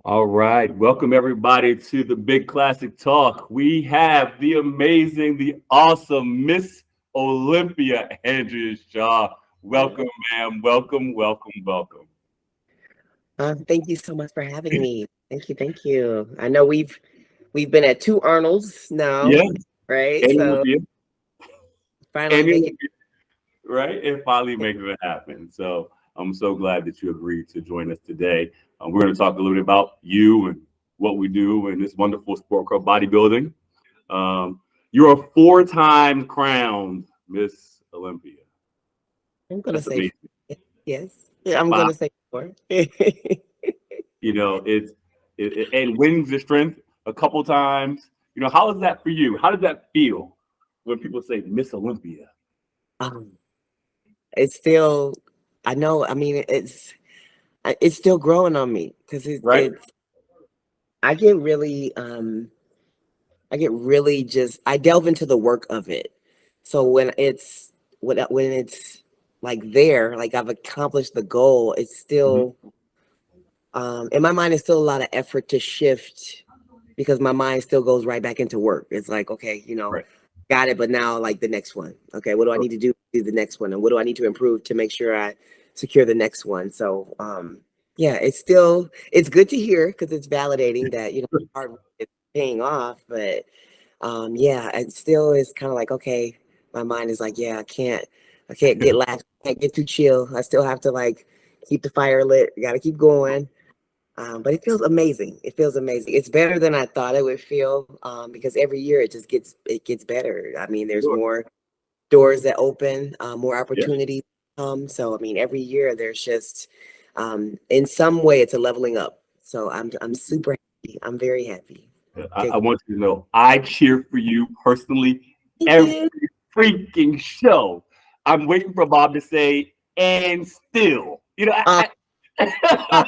All right. Welcome everybody to the Big Classic Talk. We have the amazing, the awesome Miss Olympia, Andrea Shaw. Welcome, ma'am. Welcome, welcome, welcome. Thank you so much for having me. Thank you, thank you. I know we've been at two Arnolds now, Yeah, right? and So Olympia, finally and make it. Olympia, right? And finally making it happen. So I'm so glad that you agreed to join us today. We're going to talk a little bit about you and what we do in this wonderful sport called bodybuilding. Um, you're a four-time crowned Miss Olympia. I'm gonna That's say amazing. yes. Yeah, I'm Five, gonna say four. and wins the strength a couple times. How is that for you? How does that feel when people say Miss Olympia? um, it's still, I know. I mean, it's still growing on me because Right? it's. I get really, just I delve into the work of it. So when it's like there, like I've accomplished the goal, it's Hmm. still in my mind, it's still a lot of effort to shift because my mind still goes right back into work. It's like, okay, Right. got it, but now like the next one. Okay, what do I need to do the next one, and what do I need to improve to make sure I secure the next one? So, yeah, it's good to hear because it's validating that hard work is paying off. But yeah, it still is kind of like, okay, my mind is like, yeah, I can't get lax, can't get too chill. I still have to like keep the fire lit. Got to keep going. But it feels amazing. It feels amazing. It's better than I thought it would feel because every year it gets better. I mean, there's Sure. more doors that open, more Yeah. opportunities come. So I mean, every year there's just in some way it's a leveling up. So I'm super happy. I'm very happy. I Okay. want you to know I cheer for you personally Thank every you. freaking show. I'm waiting for Bob to say, and still. Uh, uh,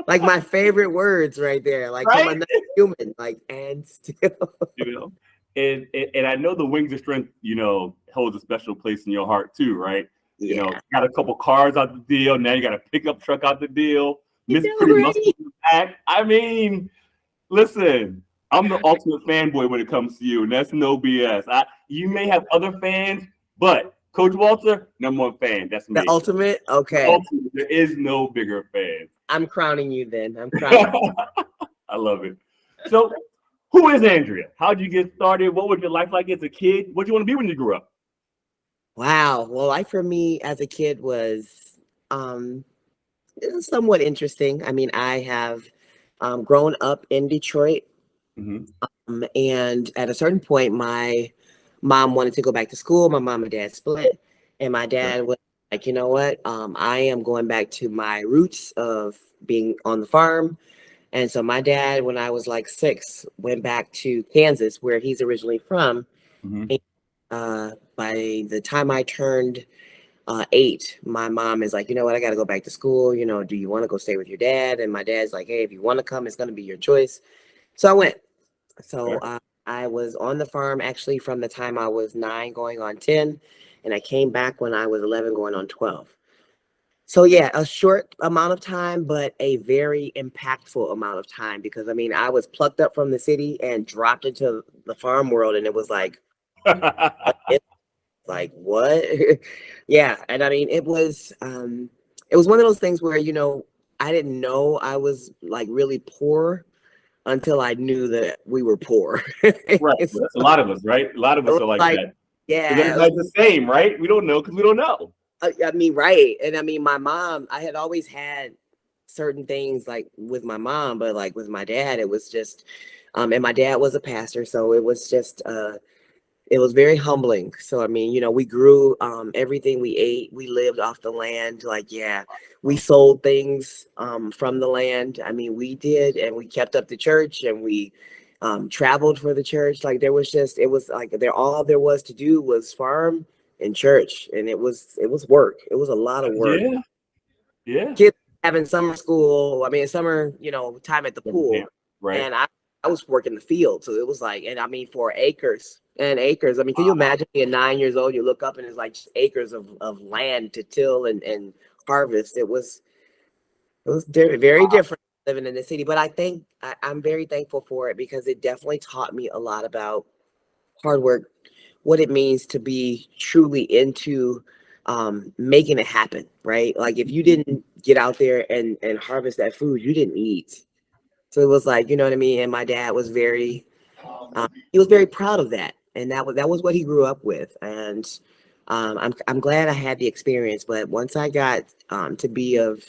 like my favorite words right there, like from Right? another human, like and still. you know and I know the Wings of Strength holds a special place in your heart too, right? Yeah. Got a couple cars out the deal. Now you got a pickup truck out the deal. You Miss know, Pretty right? Muscle in the back. I mean, listen, I'm the ultimate fanboy when it comes to you, and that's no BS. You may have other fans, but Coach Walter, number one fan. That's The me. ultimate. The Okay. ultimate. There is no bigger fan. I'm crowning you then. I'm crowning. I love it. So, who is Andrea? How did you get started? What was your life like as a kid? What did you want to be when you grew up? Wow. Well, life for me as a kid was um it was somewhat interesting. I mean, I have grown up in Detroit, Hmm. and at a certain point, my mom wanted to go back to school. My mom and dad split, and my Okay. dad was like, you know what? I am going back to my roots of being on the farm. And so my dad, when I was like 6, went back to Kansas, where he's originally from. Hmm. And, by the time I turned 8, my mom is like, you know what, I got to go back to school. Do you want to go stay with your dad? And my dad's like, hey, if you want to come, it's going to be your choice. So I went. So Okay. I was on the farm actually from the time I was 9 going on 10. And I came back when I was 11 going on 12. So yeah, a short amount of time, but a very impactful amount of time because I mean, I was plucked up from the city and dropped into the farm world, and it was like, it's like what? Yeah, and I mean, it was one of those things where I didn't know I was like really poor until I knew that we were poor. Right. It's Well, that's a lot of us, right? A lot of us are like like, that. Because yeah, everybody's the same, right? We don't know because we don't know. I mean, right. And I mean, my mom, I had always had certain things like with my mom, but like with my dad, it was just, and my dad was a pastor. So it was just, it was very humbling. So, I mean, we grew everything we ate, we lived off the land. Like, yeah, we sold things from the land. I mean, we did, and we kept up the church and we traveled for the church. Like, it was like all there was to do was farm and church. And it was work. It was a lot of work. Yeah. Yeah. Kids having summer school, I mean, summer, time at the Yeah. pool. Right. And I was working the field. So it was like, and I mean, for acres and acres. I mean, can you imagine being 9 years old? You look up and it's like just acres of land to till and harvest. It was very, very different. living in the city. But I think I'm very thankful for it because it definitely taught me a lot about hard work, what it means to be truly into making it happen, right? Like if you didn't get out there and harvest that food, you didn't eat. So it was like, you know what I mean? And my dad was he was very proud of that. And that was what he grew up with. And I'm glad I had the experience. But once I got to be of,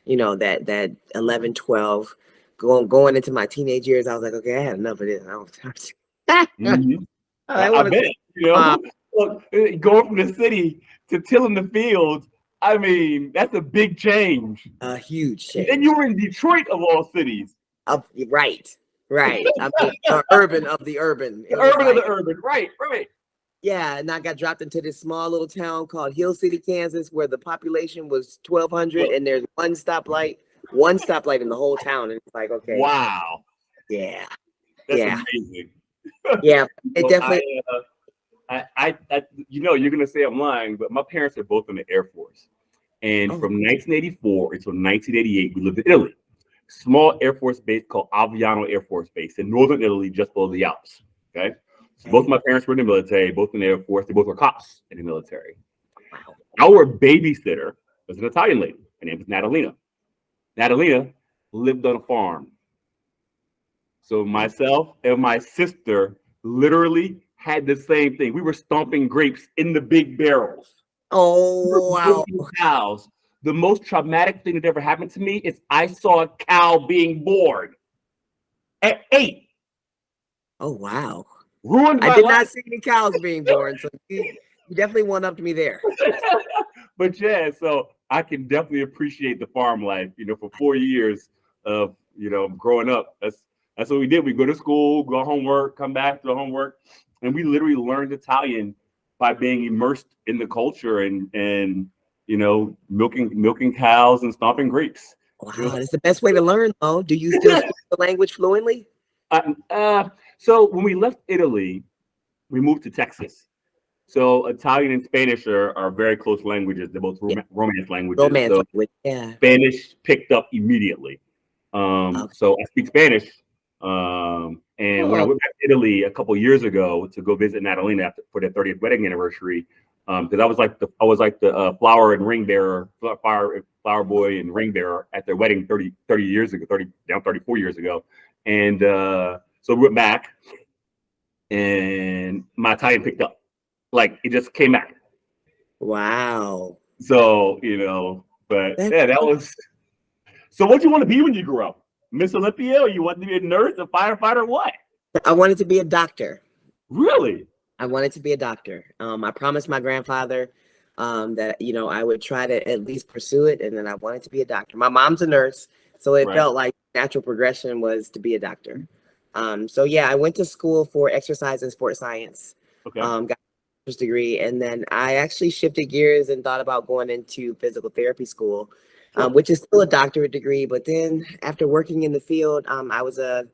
that 11, 12, going into my teenage years, I was like, okay, I had enough of this. Mhm. I I want bet, to look, going from the city to tilling the fields, I mean, that's a big change. a huge And then change. you were in Detroit of all cities, Right, right. I mean, the urban of the urban. It the was urban of the like, urban. Right, right. yeah, and I got dropped into this small little town called Hill City, Kansas, where the population was 1,200, Look, and there's one stoplight in the whole town, and it's like, okay, wow, yeah, that's yeah, amazing. yeah. It Well, definitely. you're gonna say I'm lying, but my parents are both in the Air Force, and Oh, from 1984 until 1988, we lived in Italy. Small Air Force base called Aviano Air Force Base in northern Italy, just below the Alps. Okay, so both okay. my parents were in the military, both in the Air Force. They both were cops in the military. Wow. Our babysitter was an Italian lady. Her name was Natalina. Natalina lived on a farm. So Oh, myself and my sister literally had the same thing. We were stomping grapes in the big barrels. We were oh, wow. milking cows. The most traumatic thing that ever happened to me is I saw a cow being born at 8, Oh, wow. ruined I my did life. not see any cows being born, so you definitely went up to me there. But yeah, so I can definitely appreciate the farm life. For 4 years of growing up, that's what we did. We go to school, go homework, come back to the homework, and we literally learned Italian by being immersed in the culture and milking cows and stomping grapes. It Wow, was that's the best way to learn, though. Do you still speak the language fluently? so when we left Italy, we moved to Texas. So Italian and Spanish are very close languages. They're both Yeah, Romance languages. romance So language. Yeah. Spanish picked up immediately. Okay. So I speak Spanish. And when I Oh, went back to Italy a couple years ago to go visit Natalina for their 30th wedding anniversary, because I was like the flower and ring bearer, flower boy and ring bearer at their wedding 30 years ago, 34 years ago. And so we went back and my Italian picked up. Like it just came back. wow. So, but That's yeah, that was. So, what do you want to be when you grow up? Miss Olympia, or you want to be a nurse, a firefighter, what? I wanted to be a doctor. Really? I wanted to be a doctor. I promised my grandfather that I would try to at least pursue it, and then I wanted to be a doctor. My mom's a nurse, so it Right. felt like natural progression was to be a doctor. So yeah, I went to school for exercise and sports science. Okay. Got a master's degree, and then I actually shifted gears and thought about going into physical therapy school, Sure. which is still a doctorate degree. But then after working in the field, I was a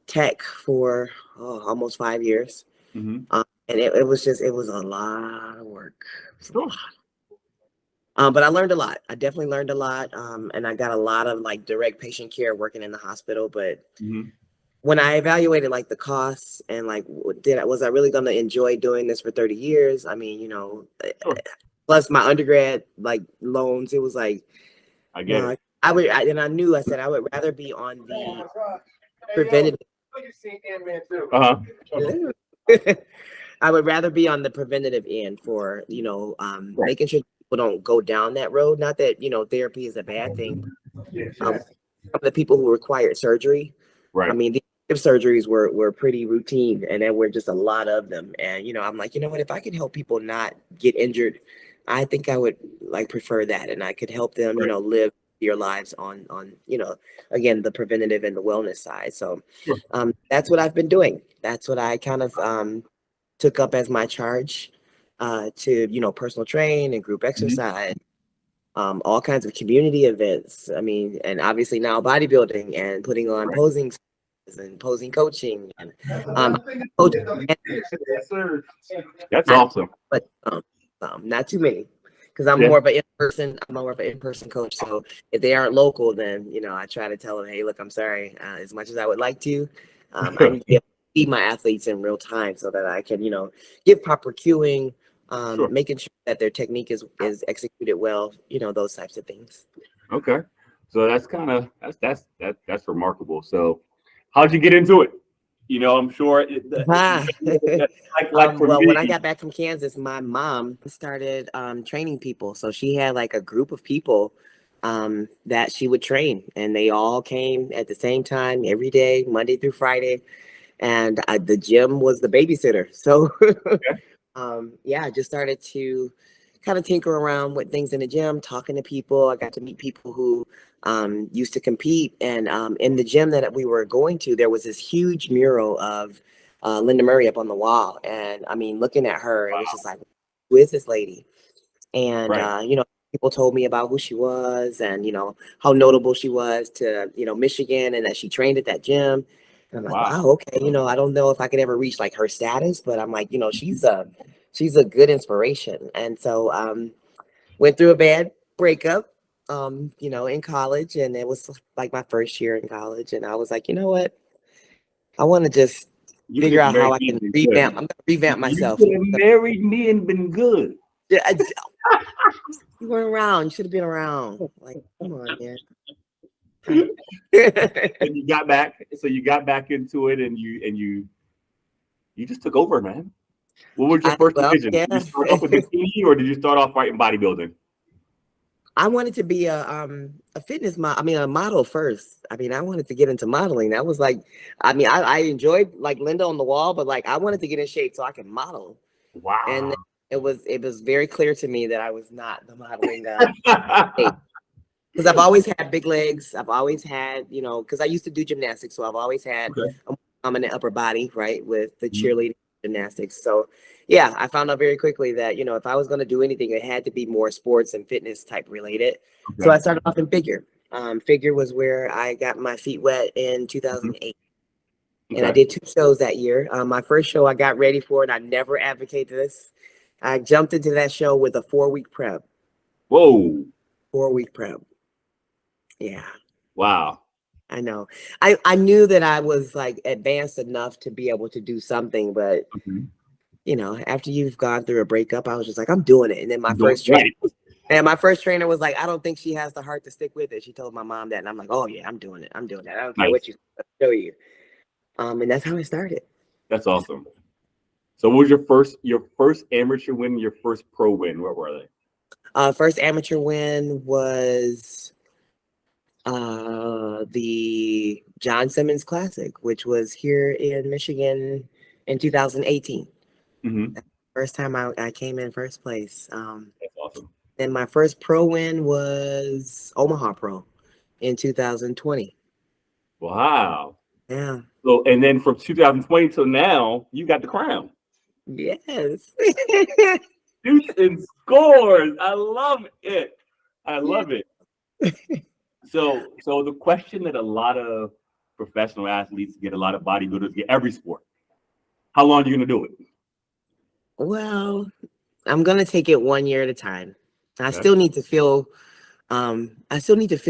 tech for almost 5 years. Mm-hmm. And it was a lot of work. It was a Sure. lot. But I learned a lot. I definitely learned a lot. And I got a lot of like direct patient care working in the hospital. But Mm-hmm. when I evaluated like the costs and like was I really gonna enjoy doing this for 30 years? I mean, Sure. plus my undergrad like loans, it was like, I get no, it. and I knew I said I would rather be on the preventative. Uh I would rather be on the preventative end for, Right. making sure people don't go down that road. Not that, therapy is a bad thing. Some of the people who required surgery, I Right. mean, the surgeries were pretty routine and there were just a lot of them. And, I'm like, you know what, if I could help people not get injured, I think I would like prefer that. And I could help them, Right. live your lives on, again, the preventative and the wellness side. So Sure. that's what I've been doing. That's what I kind of took up as my charge to personal train and group Mm-hmm. exercise, all kinds of community events. I mean, and obviously now bodybuilding and putting on Right. posing and posing coaching and coaching, That's not awesome. but not too many. because I'm Yeah. more of an in-person coach. So if they aren't local, then, you know, I try to tell them, hey, look, I'm sorry, as much as I would like to, I need to be able to see my athletes in real time so that I can, you know, give proper cueing, Sure. making sure that their technique is executed well, you know, those types of things. Okay. So that's remarkable. So how'd you get into it? You know, I'm sure Ah. like for Well, when me. I got back from Kansas, my mom started training people. So she had like a group of people that she would train, and they all came at the same time every day, Monday through Friday. And the gym was the babysitter. So Okay. yeah, I just started to kind of tinker around with things in the gym, talking to people. I got to meet people who used to compete. And in the gym that we were going to, there was this huge mural of Linda Murray up on the wall. And I mean, looking at her, it was just like, who is this lady? And, Right. you know, people told me about who she was and, you know, how notable she was to, you know, Michigan, and that she trained at that gym. And I'm like, Wow. wow, okay. You know, I don't know if I could ever reach like her status, but I'm like, you know, she's a good inspiration. And so went through a bad breakup, you know, in college, and it was like my first year in college. And I was like, you know what? I want to just You could figure have out how married I me and can been good. revamp. I'm gonna revamp You myself. could have married me and been good. Yeah, you weren't around. You should have been around. Like, come on, man. And you got back. So you got back into it, and you just took over, man. What was your first Well, division? yeah. Did you start off with bikini, or did you start off fighting bodybuilding? I wanted to be a fitness model. I mean, a model first. I mean, I wanted to get into modeling. That was like, I mean, I enjoyed like Linda on the wall, but like I wanted to get in shape so I could model. Wow. And it was very clear to me that I was not the modeling shape. Because I've always had big legs. I've always had, you know, because I used to do gymnastics, so I've always had Okay. a dominant upper body, right, with the Mhm. cheerleading gymnastics. So, yeah, I found out very quickly that, you know, if I was going to do anything, it had to be more sports and fitness type related. So Okay. I started off in figure. Figure was where I got my feet wet in Mhm. 2008. And I Okay. did 2 shows that year. My first show I got ready for, and I never advocate this. I jumped into that show with a 4-week prep. Whoa. 4-week prep. Yeah. Wow. I know. I knew that I was like advanced enough to be able to do something, but Mhm. you know, after you've gone through a breakup, I was just like, I'm doing it. And then Right. my first trainer was like, I don't think she has the heart to stick with it. She told my mom that, and I'm like, oh yeah, I'm doing it. I'm doing that. I don't care Nice. what you show you. And that's how it started. That's awesome. So, what was your first amateur win? Your first pro win? What were they? First amateur win was the John Simmons Classic, which was here in Michigan in 2018. Mm-hmm. First time I came in first place. That's awesome. And my first pro win was Omaha Pro in 2020. Wow. Yeah. So, and then from 2020 till now, you got the crown. Yes. Shoots and scores. I love it. I Yeah. love it. So the question that a lot of professional athletes get, a lot of bodybuilders get, every sport. How long are you gonna do it? Well, I'm gonna take it 1 year at a time. I Okay. still need to feel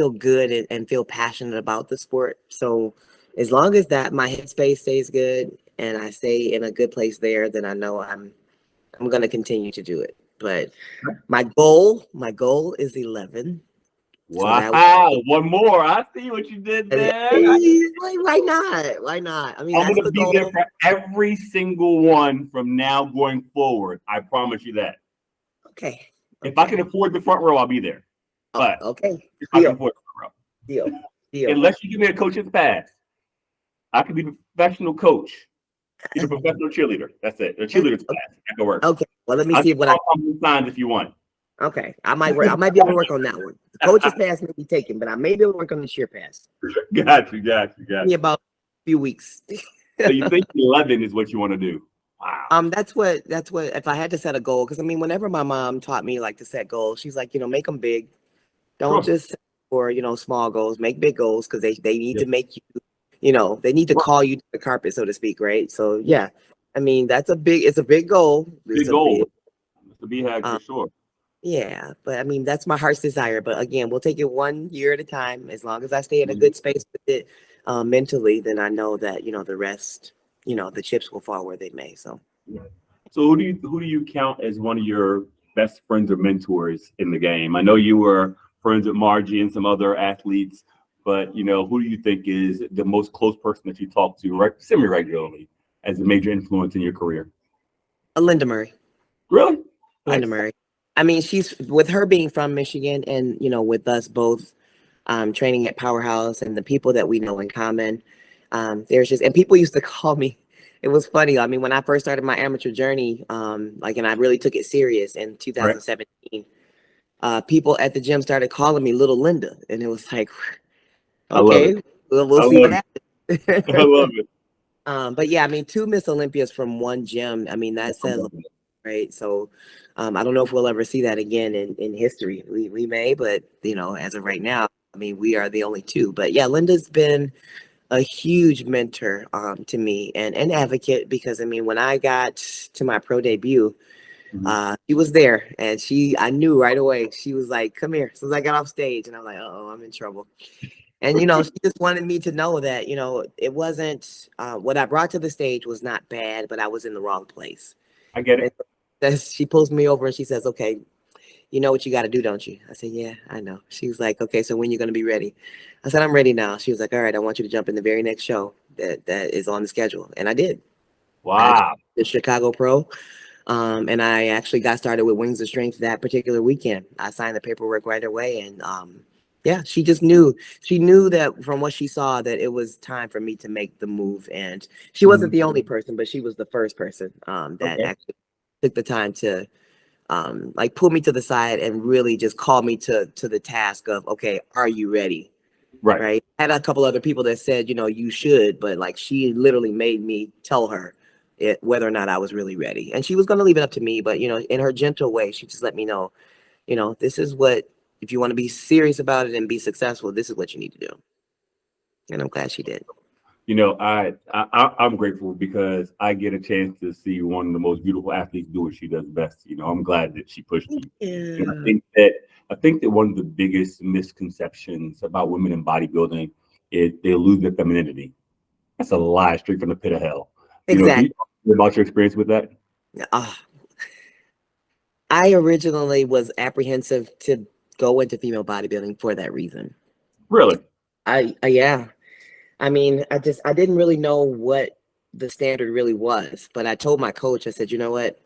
good and feel passionate about the sport. So as long as that my headspace stays good and I stay in a good place there, then I know I'm gonna continue to do it. But my goal is 11. So that Wow. One more. I see what you did there. why not? Why not? I mean, I'm that's gonna the be there goal. for every single one from now going forward. I promise you that. Okay. If I can Okay. afford the front row, I'll be there. Oh, But okay. if I can Deal. afford the front Deal. row, Deal. unless you give me a coach's pass, I can be the professional coach, be the professional cheerleader. That's it. The cheerleader's pass. That can work. Okay. Well, let me I'll see give what you all my signs if you want. okay. I might work. I might be able to work on that one. The coach's pass may be taken, but I may be able to work on the cheer pass. Got you. Give me about a few weeks. So you think 11 is what you want to do? Wow. That's what if I had to set a goal, because I mean, whenever my mom taught me like to set goals, she's like, make them big. Don't Sure. just set for small goals. Make big goals, because they need Yeah. to make you, they need to call you to the carpet, so to speak, right? So yeah, I mean, it's a big goal. It's Big a big goal. To be had for sure. Yeah, but I mean that's my heart's desire. But again, we'll take it 1 year at a time. As long as I stay in a good space with it mentally, then I know that the rest, the chips will fall where they may. So So who do you count as one of your best friends or mentors in the game? I know you were friends with Margie and some other athletes, but who do you think is the most close person that you talk to semi regularly as a major influence in your career? Linda Murray. Really? Linda Nice. Murray. I mean, she's with her being from Michigan and, with us both training at Powerhouse and the people that we know in common. There's just, and people used to call me, it was funny. I mean, when I first started my amateur journey, and I really took it serious in Right. 2017, people at the gym started calling me Little Linda. And it was like, I love it. okay, we'll I see love what it. I happens. love it. But yeah, I mean, two Miss Olympias from one gym. I mean, that I says, love it. right? So I don't know if we'll ever see that again in history. We may, but as of right now, I mean, we are the only two. But yeah, Linda's been a huge mentor to me and an advocate because I mean, when I got to my pro debut, Mhm. she was there and I knew right away. She was like, "Come here." As soon as I got off stage, and I'm like, "Oh, I'm in trouble." And she just wanted me to know that it wasn't what I brought to the stage was not bad, but I was in the wrong place. I get And it. then she pulls me over and she says, "Okay, you know what you got to do, don't you?" I said, "Yeah, I know." She was like, "Okay, so when you going to be ready?" I said, "I'm ready now." She was like, "All right, I want you to jump in the very next show that is on the schedule," and I did. I jumped Wow. the Chicago Pro, and I actually got started with Wings of Strength that particular weekend. I signed the paperwork right away, and yeah, she just knew. She knew that from what she saw that it was time for me to make the move. And she wasn't Mhm. the only person, but she was the first person that Okay. actually took the time to like pull me to the side and really just call me to the task of, okay, are you ready? Right. Right. I had a couple other people that said, you should, but like she literally made me tell her whether or not I was really ready. And she was going to leave it up to me, but in her gentle way, she just let me know, this is what, if you want to be serious about it and be successful, this is what you need to do. And I'm glad she did. I'm grateful because I get a chance to see one of the most beautiful athletes do what she does best. I'm glad that she pushed you. And I Yeah. think that I think that one of the biggest misconceptions about women in bodybuilding is they lose their femininity. That's a lie straight from the pit of hell. Can you Exactly. talk a bit about your experience with that? Uh, I originally was apprehensive to go into female bodybuilding for that reason. Really? Yeah. I mean, I didn't really know what the standard really was, but I told my coach, I said, you know what?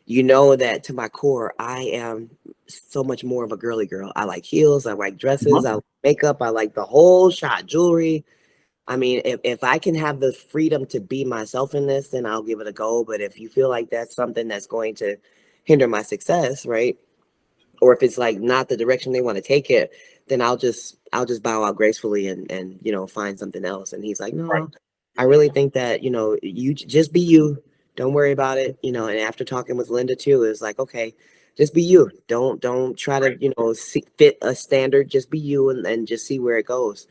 You know that to my core, I am so much more of a girly girl. I like heels, I like dresses, I like makeup, I like the whole shot, jewelry. I mean, if I can have the freedom to be myself in this, then I'll give it a go. But if you feel like that's something that's going to hinder my success, right? Or if it's like not the direction they want to take it, then I'll just bow out gracefully and find something else. And he's like, Right. no, I really think that you just be you. Don't worry about it. And after talking with Linda too, it's like, okay, just be you. Don't try to fit a standard. Just be you and just see where it goes.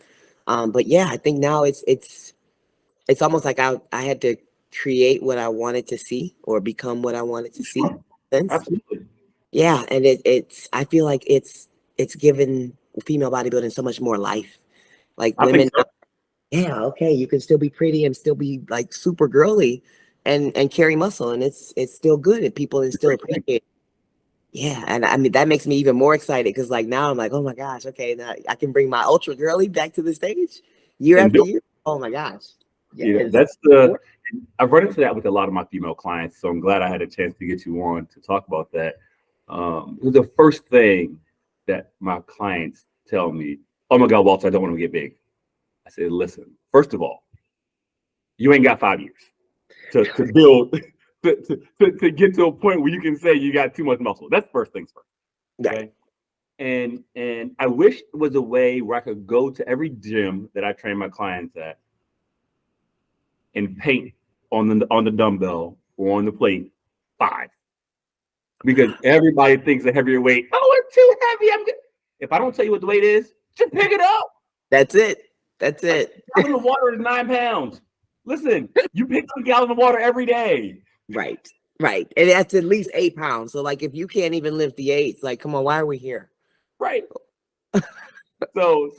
But yeah, I think now it's almost like I had to create what I wanted to see or become what I wanted to see. Sure. Sense. Absolutely. Yeah, and it's I feel like it's given female bodybuilding so much more life. Like I think women, so. yeah, okay, you can still be pretty and still be like super girly and carry muscle, and it's still good and people and still Great thing. appreciate it. Yeah, and I mean that makes me even more excited because like now I'm like, oh my gosh, okay, now I can bring my ultra girly back to the stage year And after do year. Oh my gosh, yes. that's the I've run into that with a lot of my female clients, so I'm glad I had a chance to get you on to talk about that. The first thing that my clients tell me, "Oh my God, Walter, I don't want to get big." I said, "Listen, first of all, you ain't got 5 years to build to get to a point where you can say you got too much muscle. That's first things first, Right. okay?" And I wish it was a way where I could go to every gym that I train my clients at and paint on the dumbbell or on the plate 5, because everybody thinks a heavier weight. Oh, it's too heavy. I'm good. If I don't tell you what the weight is, just pick it up. That's it. That's A it. gallon of water is 9 pounds. Listen, you pick up a gallon of water every day. Right. Right. And that's at least 8 pounds. So like if you can't even lift the eights, like come on, why are we here? Right. So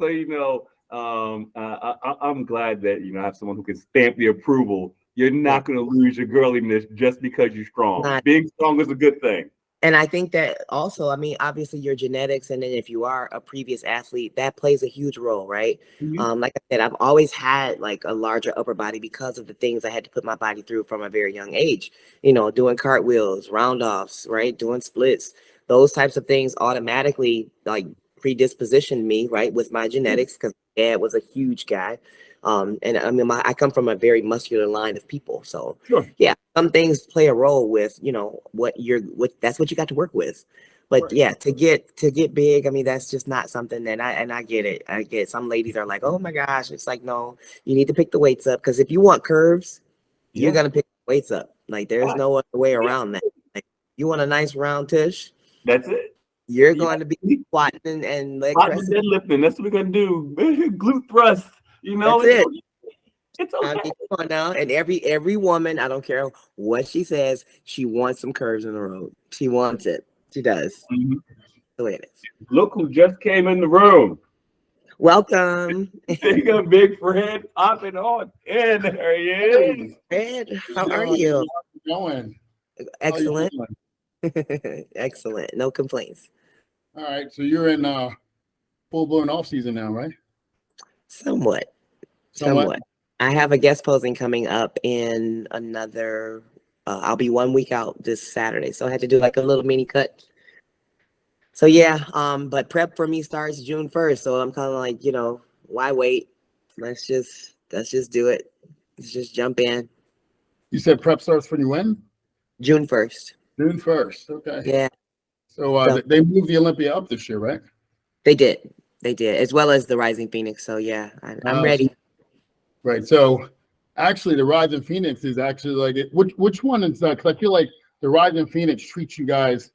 I'm glad that I have someone who can stamp the approval. You're Yeah. not going to lose your girliness just because you're strong. Not Being strong is a good thing. And I think that also, I mean, obviously your genetics, and then if you are a previous athlete, that plays a huge role, right? Mhm. Like I said, I've always had like a larger upper body because of the things I had to put my body through from a very young age. Doing cartwheels, round offs, right? Doing splits, those types of things automatically like predispositioned me, right, with my genetics because dad was a huge guy. And I mean, I come from a very muscular line of people, so Sure. yeah, some things play a role with that's what you got to work with. But Right. yeah, to get big, I mean, that's just not something that I get it. I get some ladies are like, oh my gosh, it's like, no, you need to pick the weights up because if you want curves, you're Yeah. gonna pick the weights up. Like there's no other way around that. Like you want a nice round tush, That's it. you're Yeah. going to be squatting and leg Hot and pressing. deadlifting. That's what we're gonna do. Glute thrust. That's It's it. it's I okay. mean, come on now. And every woman, I don't care what she says, she wants some curves in the road. She wants it. She does. Mhm. The way it is. Look who just came in the room. Welcome. There you go, big Fred popping on. And there he is. Ed, how are How's you? it going? How you Excellent. doing? Excellent. No complaints. All right, so you're in full blown off season now, right? Somewhat. Somewhat. Somewhat. I have a guest posing coming up in another I'll be 1 week out this Saturday. So I had to do like a little mini cut. So yeah, but prep for me starts June 1st. So I'm kind of like, why wait? Let's just do it. Let's just jump in. You said prep starts for you when? June 1st. June 1st. Okay. Yeah. So So they moved the Olympia up this year, right? they did. They did, as well as the Rising Phoenix. So yeah, I'm ready. Right. So actually, the Rising Phoenix is actually like which one is that? Because I feel like the Rising Phoenix treats you guys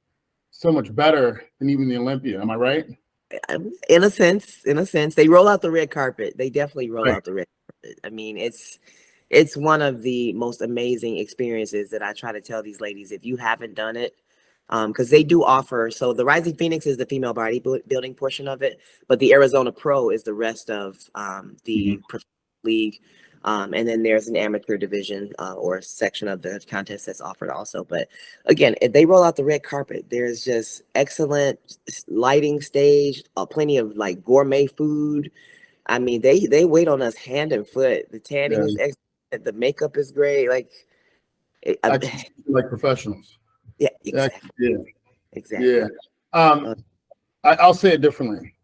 so much better than even the Olympia. Am I right? In a sense, they roll out the red carpet. They definitely roll Right. out the red carpet. I mean, it's one of the most amazing experiences that I try to tell these ladies if you haven't done it. Because they do offer, so the Rising Phoenix is the female bodybuilding portion of it, but the Arizona Pro is the rest of the professional league. And then there's an amateur division or section of the contest that's offered also. But again, if they roll out the red carpet, there's just excellent lighting stage, plenty of like gourmet food. I mean, they wait on us hand and foot. The tanning is excellent. The makeup is great. Like, Actually, like professionals. yeah, exactly. Yeah. Exactly. Yeah. I'll say it differently.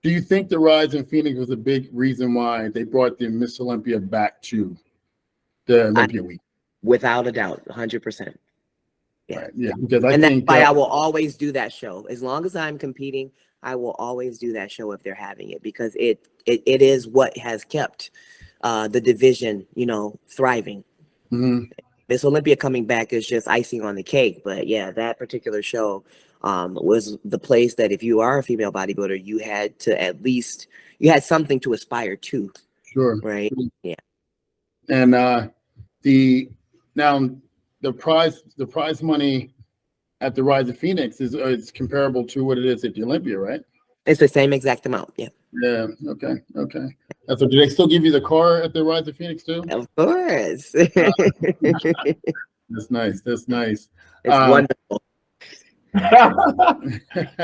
Do you think the rise in Phoenix was a big reason why they brought the Miss Olympia back to the Olympia week? Without a doubt, 100%. Yeah. Right. Yeah. Because I and think that's why I will always do that show. As long as I'm competing, I will always do that show if they're having it because it is what has kept the division, thriving. Mhm. Miss Olympia coming back is just icing on the cake. But yeah, that particular show was the place that if you are a female bodybuilder, you had something to aspire to. Sure. Right. Yeah. And the prize money at the Rise of Phoenix is comparable to what it is at the Olympia, right? It's the same exact amount. Yeah. Yeah. Okay. So do they still give you the car at the Rise of Phoenix too? Of course. That's nice. It's wonderful.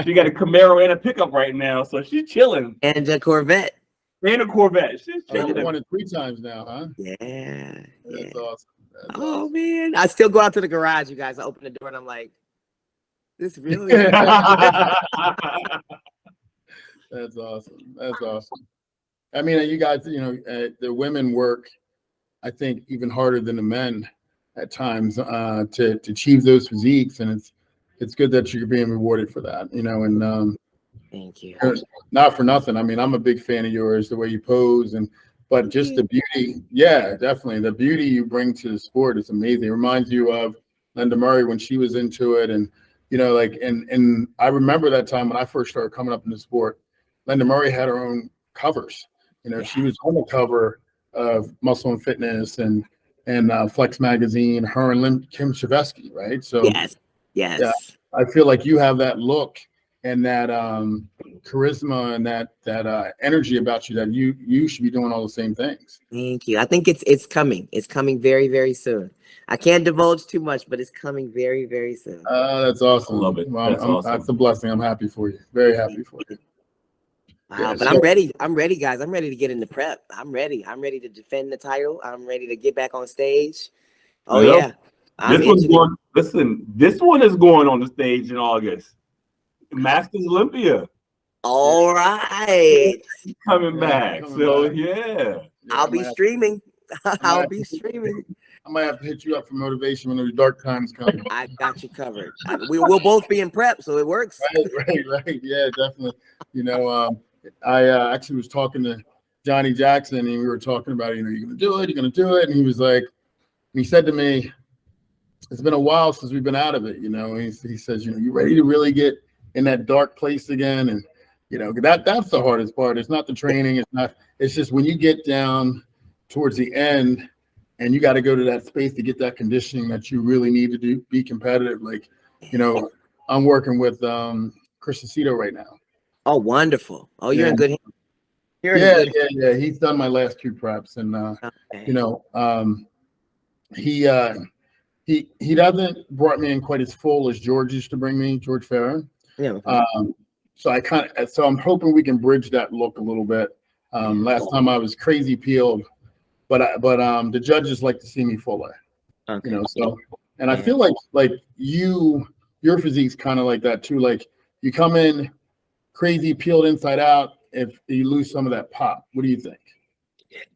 She got a Camaro and a pickup right now, so she's chilling. And a Corvette. And a Corvette. She's chilling. I've won it 3 times now, huh? Yeah. That's awesome. That's Oh awesome. man, I still go out to the garage, you guys. I open the door and I'm like, this really. That's awesome. I mean, you guys, the women work, I think, even harder than the men at times to achieve those physiques, and it's good that you're being rewarded for that, and Thank you. not for nothing. I mean, I'm a big fan of yours, the way you pose, but just the beauty. Yeah, definitely. The beauty you bring to the sport is amazing. It reminds you of Linda Murray when she was into it, and and I remember that time when I first started coming up in the sport. Linda Murray had her own covers. She was on the cover of Muscle and Fitness, and and Flex Magazine, her and Kim Shavesky, right? So Yes. yeah, Yes. I feel like you have that look and that charisma and that energy about you that you should be doing all the same things. Thank you. I think it's coming. It's coming very, very soon. I can't divulge too much, but it's coming very, very soon. That's awesome. Love it. Well, That's awesome. That's a blessing. I'm happy for you. Very happy for you. Wow, Yeah, but so- I'm ready. I'm ready, guys. I'm ready to get into prep. I'm ready. I'm ready to defend the title. I'm ready to get back on stage. Oh Well, yeah. I'm this one's itching. going. Listen, this one is going on the stage in August. Masters Olympia All right. coming Yeah, back. coming So back. yeah. I'll be streaming. I'll might- be streaming. I might have to hit you up for motivation when those dark times come. I got you covered. We'll both be in prep, so it works. Right. Yeah, definitely. You know, I actually was talking to Johnny Jackson, and we were talking about, you're gonna do it, you're gonna do it, and he was like, he said to me, it's been a while since we've been out of it, and he says, you ready to really get in that dark place again? And that's the hardest part. It's not the training, it's just when you get down towards the end and you got to go to that space to get that conditioning that you really need to be competitive. Like, I'm working with Chris Aceto right now. Oh, wonderful. Oh, you're Yeah. in good hands. You're in good Yeah. He's done my last 2 preps, and Okay. he doesn't brought me in quite as full as George used to bring me, George Farron. Yeah. So I'm hoping we can bridge that look a little bit. Last time I was crazy peeled, but the judges like to see me fuller. Okay. So, and I feel like your physique's kind of like that too. Like, you come in crazy peeled inside out, if you lose some of that pop. What do you think?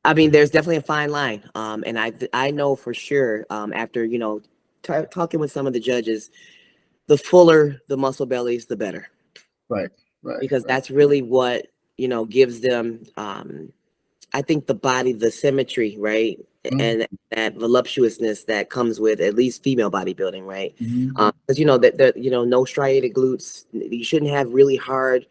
I mean, there's definitely a fine line. And I know for sure, after, talking with some of the judges, the fuller the muscle bellies, the better. Right. Because that's really what, gives them, I think, the body, the symmetry, right? Mm-hmm. And that voluptuousness that comes with at least female bodybuilding, right? Mm-hmm. Because, no striated glutes. You shouldn't have really hard,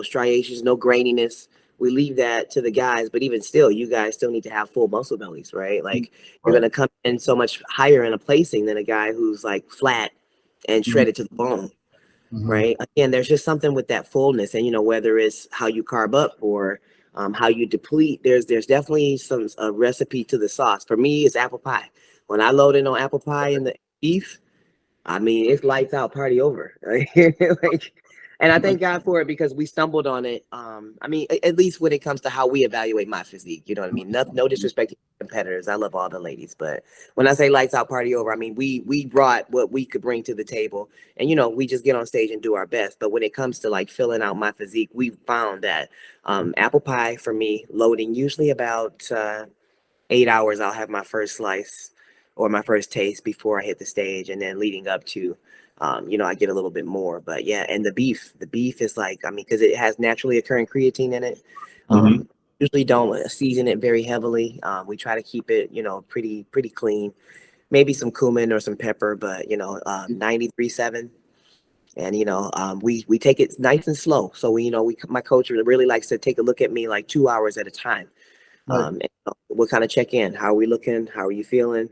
striations, no graininess. We leave that to the guys, but even still, you guys still need to have full muscle bellies, right? Like, you're going to come in so much higher in a placing than a guy who's like flat and shredded to the bone. Mm-hmm. Right. Again, there's just something with that fullness, and whether it's how you carb up or how you deplete, there's definitely a recipe to the sauce. For me, it's apple pie. When I load in on apple pie and the beef, I mean, it's lights out, party over. And I thank God for it, because we stumbled on it. I mean, at least when it comes to how we evaluate my physique, you know what I mean? No disrespect to competitors. I love all the ladies, but when I say lights out, party over, I mean, we brought what we could bring to the table, and we just get on stage and do our best. But when it comes to like filling out my physique, we found that apple pie for me, loading usually about 8 hours, I'll have my first slice or my first taste before I hit the stage, and then leading up to I get a little bit more. But yeah, and the beef is like, I mean, because it has naturally occurring creatine in it. Usually don't season it very heavily. We try to keep it, pretty clean. Maybe some cumin or some pepper, but 93.7. And we take it nice and slow. So my coach really likes to take a look at me like 2 hours at a time. And we'll kind of check in. How are we looking? How are you feeling?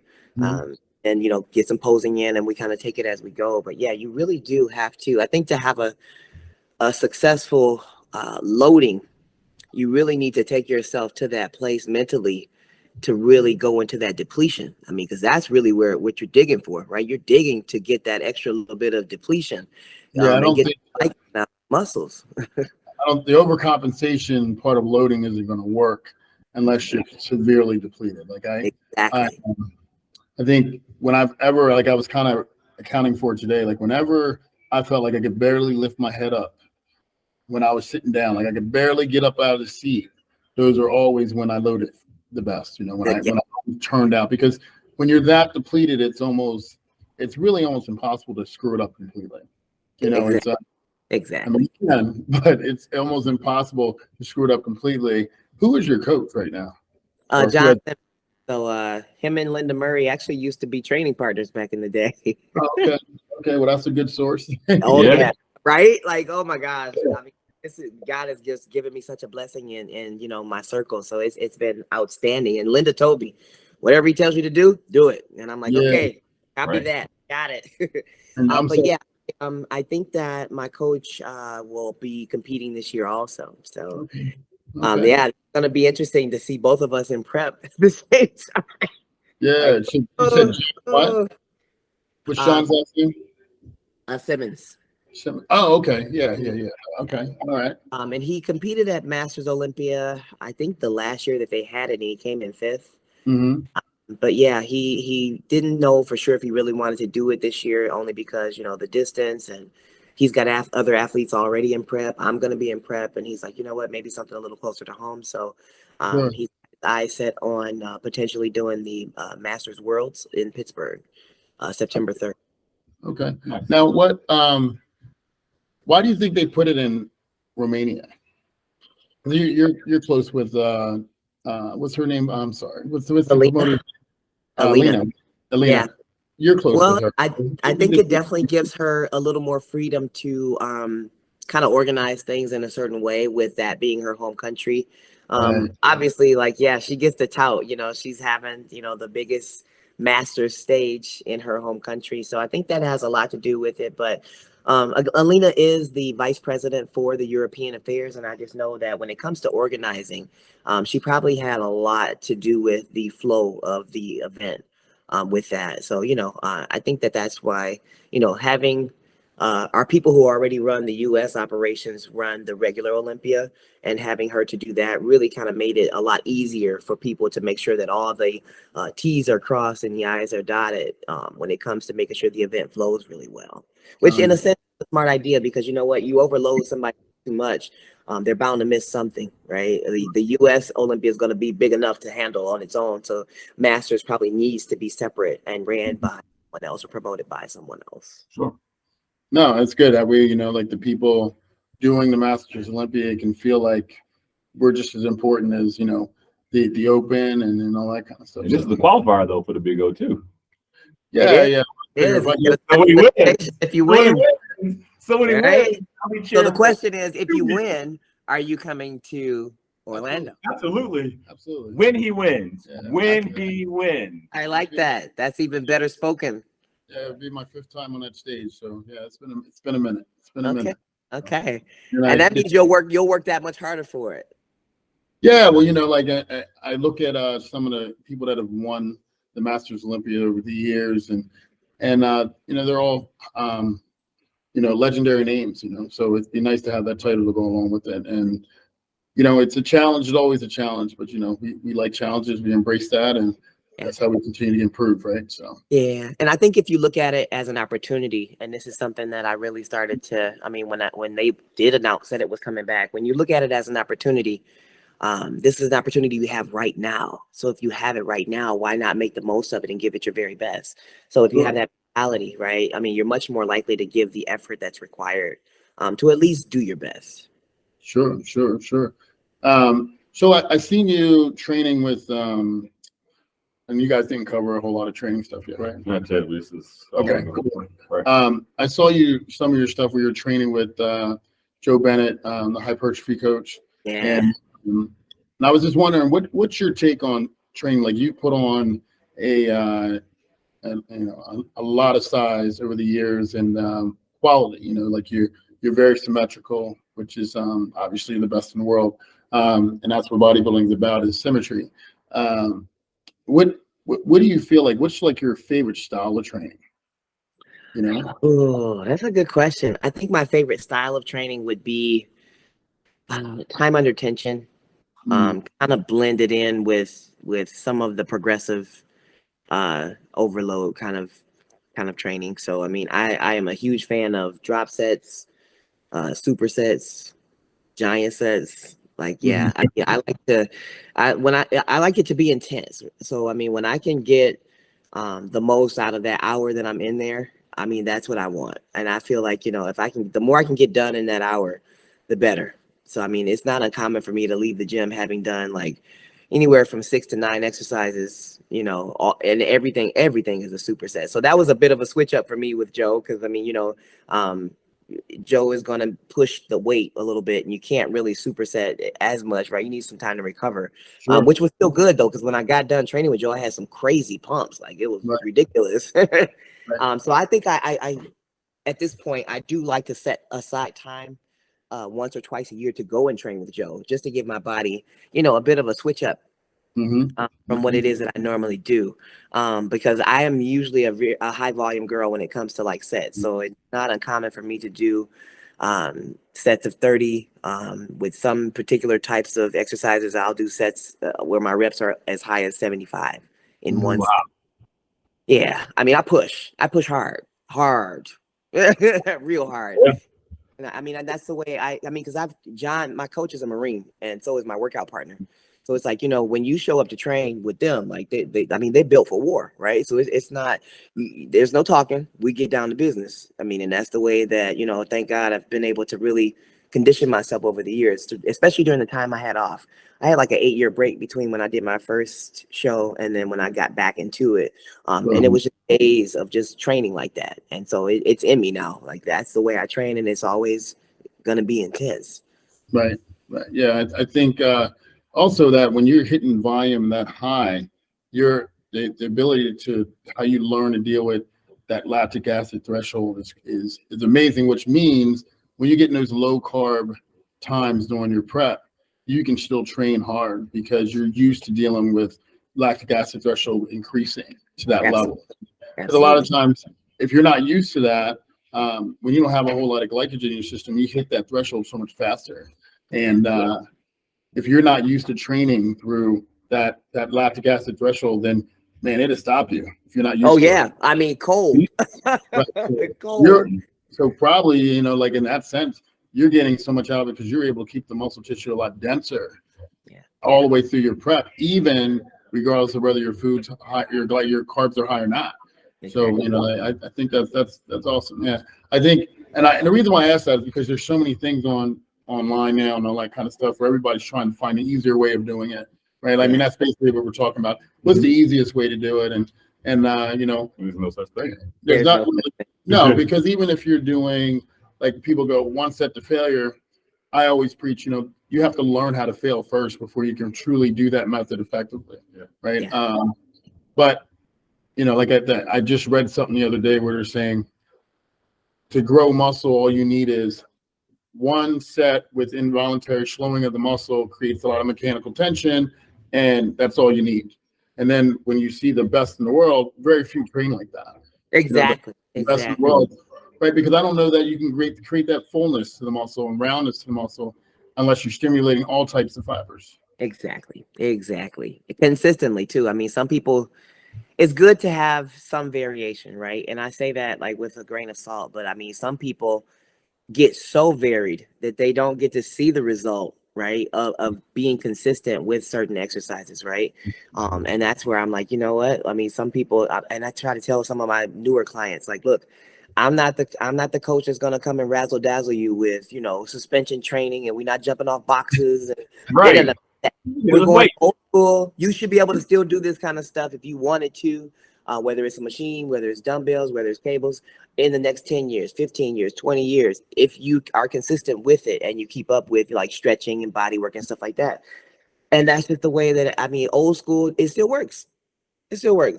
And get some posing in, and we kind of take it as we go. But yeah, you really do have to, I think, to have a successful loading, you really need to take yourself to that place mentally to really go into that depletion. I mean, because that's really what you're digging for, right? You're digging to get that extra little bit of depletion. I don't think muscles. the overcompensation part of loading isn't going to work unless you're severely depleted. Like I think when I was kind of accounting for it today, like whenever I felt like I could barely lift my head up when I was sitting down, like I could barely get up out of the seat, those are always when I loaded the best, when I turned out, because when you're that depleted, it's really almost impossible to screw it up completely. Exactly. I mean, you can, but it's almost impossible to screw it up completely. Who is your coach right now? Jonathan. So him and Linda Murray actually used to be training partners back in the day. Okay. Well, that's a good source. Yeah. Right? Like, oh my gosh. I mean, God has just given me such a blessing in my circle. So it's been outstanding. And Linda told me whatever he tells you to do it. And I'm like, Yeah, okay, copy right. that, got it. and I'm But so yeah, I think that my coach will be competing this year also. So okay. Okay. yeah, it's gonna be interesting to see both of us in prep at the same time. Yeah, Like, so you said what? oh, What Sean's asking? Simmons. Oh, okay. Yeah. Okay. All right. And he competed at Masters Olympia, I think the last year that they had it, and he came in 5th. Mm-hmm. But yeah, he didn't know for sure if he really wanted to do it this year, only because the distance, and he's got other athletes already in prep. I'm going to be in prep, and he's like, you know what, maybe something a little closer to home. So Sure. he's eyes set on potentially doing the Masters Worlds in Pittsburgh, September 3rd. Okay. Now, why do you think they put it in Romania? You're close with what's her name? I'm sorry. What's the promoter? Alina. Alina. Yeah. You're close Well, with her. I think it definitely gives her a little more freedom to kind of organize things in a certain way, with that being her home country. Right. Obviously, like, yeah, she gets the tout, she's having, the biggest Masters stage in her home country. So I think that has a lot to do with it. But Alina is the vice president for the European affairs. And I just know that when it comes to organizing, she probably had a lot to do with the flow of the event. With that. So, I think that that's why, having our people who already run the U.S. operations run the regular Olympia, and having her to do that really kind of made it a lot easier for people to make sure that all the T's are crossed and the I's are dotted when it comes to making sure the event flows really well, which in a sense is a smart idea, because you know what, you overload somebody too much, they're bound to miss something, right? The U.S. Olympia is going to be big enough to handle on its own. So Masters probably needs to be separate and ran by someone else or promoted by someone else. Sure. No, it's good. That way, like the people doing the Masters Olympia can feel like we're just as important as, the Open and all that kind of stuff. And this is the qualifier though for the Big O too. Yeah. It is. So when he wins, If you win, so when he right? wins, So the question is, if you win, are you coming to Orlando? Absolutely. Absolutely. When he wins. Yeah, When he wins. I like that. That's even better spoken. Yeah, it'll be my 5th time on that stage. So yeah, it's been a minute. It's been a minute. Okay. And And that means you'll work that much harder for it. Yeah, well, like I look at some of the people that have won the Masters Olympia over the years, and they're all legendary names, so it'd be nice to have that title to go along with it. And it's a challenge. It's always a challenge, but we like challenges. We embrace that, and that's how we continue to improve, right? So yeah, and I think if you look at it as an opportunity, and this is something that I really started to, when they did announce that it was coming back, when you look at it as an opportunity, this is an opportunity we have right now. So if you have it right now, why not make the most of it and give it your very best? So if you have that mentality, right, you're much more likely to give the effort that's required to at least do your best. Sure. So I seen you training with and you guys didn't cover a whole lot of training stuff yet, right? Not yet. This is Okay. Right. I saw some of your stuff where you're training with Joe Bennett, the hypertrophy coach. Yeah. And I was just wondering, what's your take on training? Like, you put on a lot of size over the years, and quality. Like you're very symmetrical, which is obviously the best in the world, and that's what bodybuilding is about, is symmetry. What do you feel like? What's like your favorite style of training? Oh, that's a good question. I think my favorite style of training would be time under tension. Kind of blended in with some of the progressive overload kind of training. So I am a huge fan of drop sets, supersets, giant sets. Like, yeah, I like to, I like it to be intense. So when I can get the most out of that hour that I'm in there, that's what I want. And I feel like, if the more I can get done in that hour, the better. So it's not uncommon for me to leave the gym having done like anywhere from 6 to 9 exercises, and everything is a superset. So that was a bit of a switch up for me with Joe, because Joe is going to push the weight a little bit, and you can't really superset it as much, right? You need some time to recover, Sure. which was still good though, because when I got done training with Joe, I had some crazy pumps, like it was Right. ridiculous. Right. So I think I at this point I do like to set aside time once or twice a year to go and train with Joe, just to give my body, a bit of a switch up from what it is that I normally do, because I am usually a high volume girl when it comes to like sets. So it's not uncommon for me to do sets of 30 with some particular types of exercises. I'll do sets where my reps are as high as 75 in one Wow. set. Yeah, I mean, I push hard, real hard. Yeah. And I mean, that's the way I mean, because John, my coach is a Marine, and so is my workout partner. So it's like, when you show up to train with them, like I mean, they're built for war, right? So it's not, there's no talking. We get down to business. I mean, and that's the way that, thank God I've been able to really condition myself over the years, especially during the time I had off. I had like an 8-year break between when I did my first show and then when I got back into it. And it was just days of just training like that. And so it's in me now. Like that's the way I train, and it's always going to be intense. Right. Yeah, I think also that when you're hitting volume that high, the ability to how you learn to deal with that lactic acid threshold is amazing, which means when you get in those low carb times during your prep, you can still train hard because you're used to dealing with lactic acid threshold increasing to that level. Because a lot of times, if you're not used to that, when you don't have a whole lot of glycogen in your system, you hit that threshold so much faster. And if you're not used to training through that lactic acid threshold, then man, it'll stop you if you're not used to it. I mean, cold. Right. Cold. So probably, like in that sense, you're getting so much out of it because you're able to keep the muscle tissue a lot denser all the way through your prep, even regardless of whether your food's high, your carbs are high or not. So, I think that's awesome. Yeah, I think, and the reason why I asked that is because there's so many things online now and all that kind of stuff where everybody's trying to find an easier way of doing it, right? I mean, that's basically what we're talking about. What's the easiest way to do it? And there's no such thing. There's not no, because even if you're doing, like, people go one set to failure, I always preach, you have to learn how to fail first before you can truly do that method effectively, right? Yeah. But like I just read something the other day where they're saying to grow muscle, all you need is one set with involuntary slowing of the muscle creates a lot of mechanical tension, and that's all you need. And then when you see the best in the world, very few train like that. Exactly. The best in the world, right? Because I don't know that you can create that fullness to the muscle and roundness to the muscle unless you're stimulating all types of fibers. Exactly. Consistently too. I mean, some people, it's good to have some variation, right? And I say that like with a grain of salt, but I mean, some people get so varied that they don't get to see the result, right, of being consistent with certain exercises, right? And that's where I'm like, you know what? I mean, some people, and I try to tell some of my newer clients, like, look, I'm not the coach that's gonna come and razzle dazzle you with, suspension training, and we're not jumping off boxes. And, Right. We're going old school. You should be able to still do this kind of stuff if you wanted to, whether it's a machine, whether it's dumbbells, whether it's cables, in the next 10 years, 15 years, 20 years, if you are consistent with it and you keep up with like stretching and body work and stuff like that. And that's just the way that, I mean, old school, it still works. Absolutely.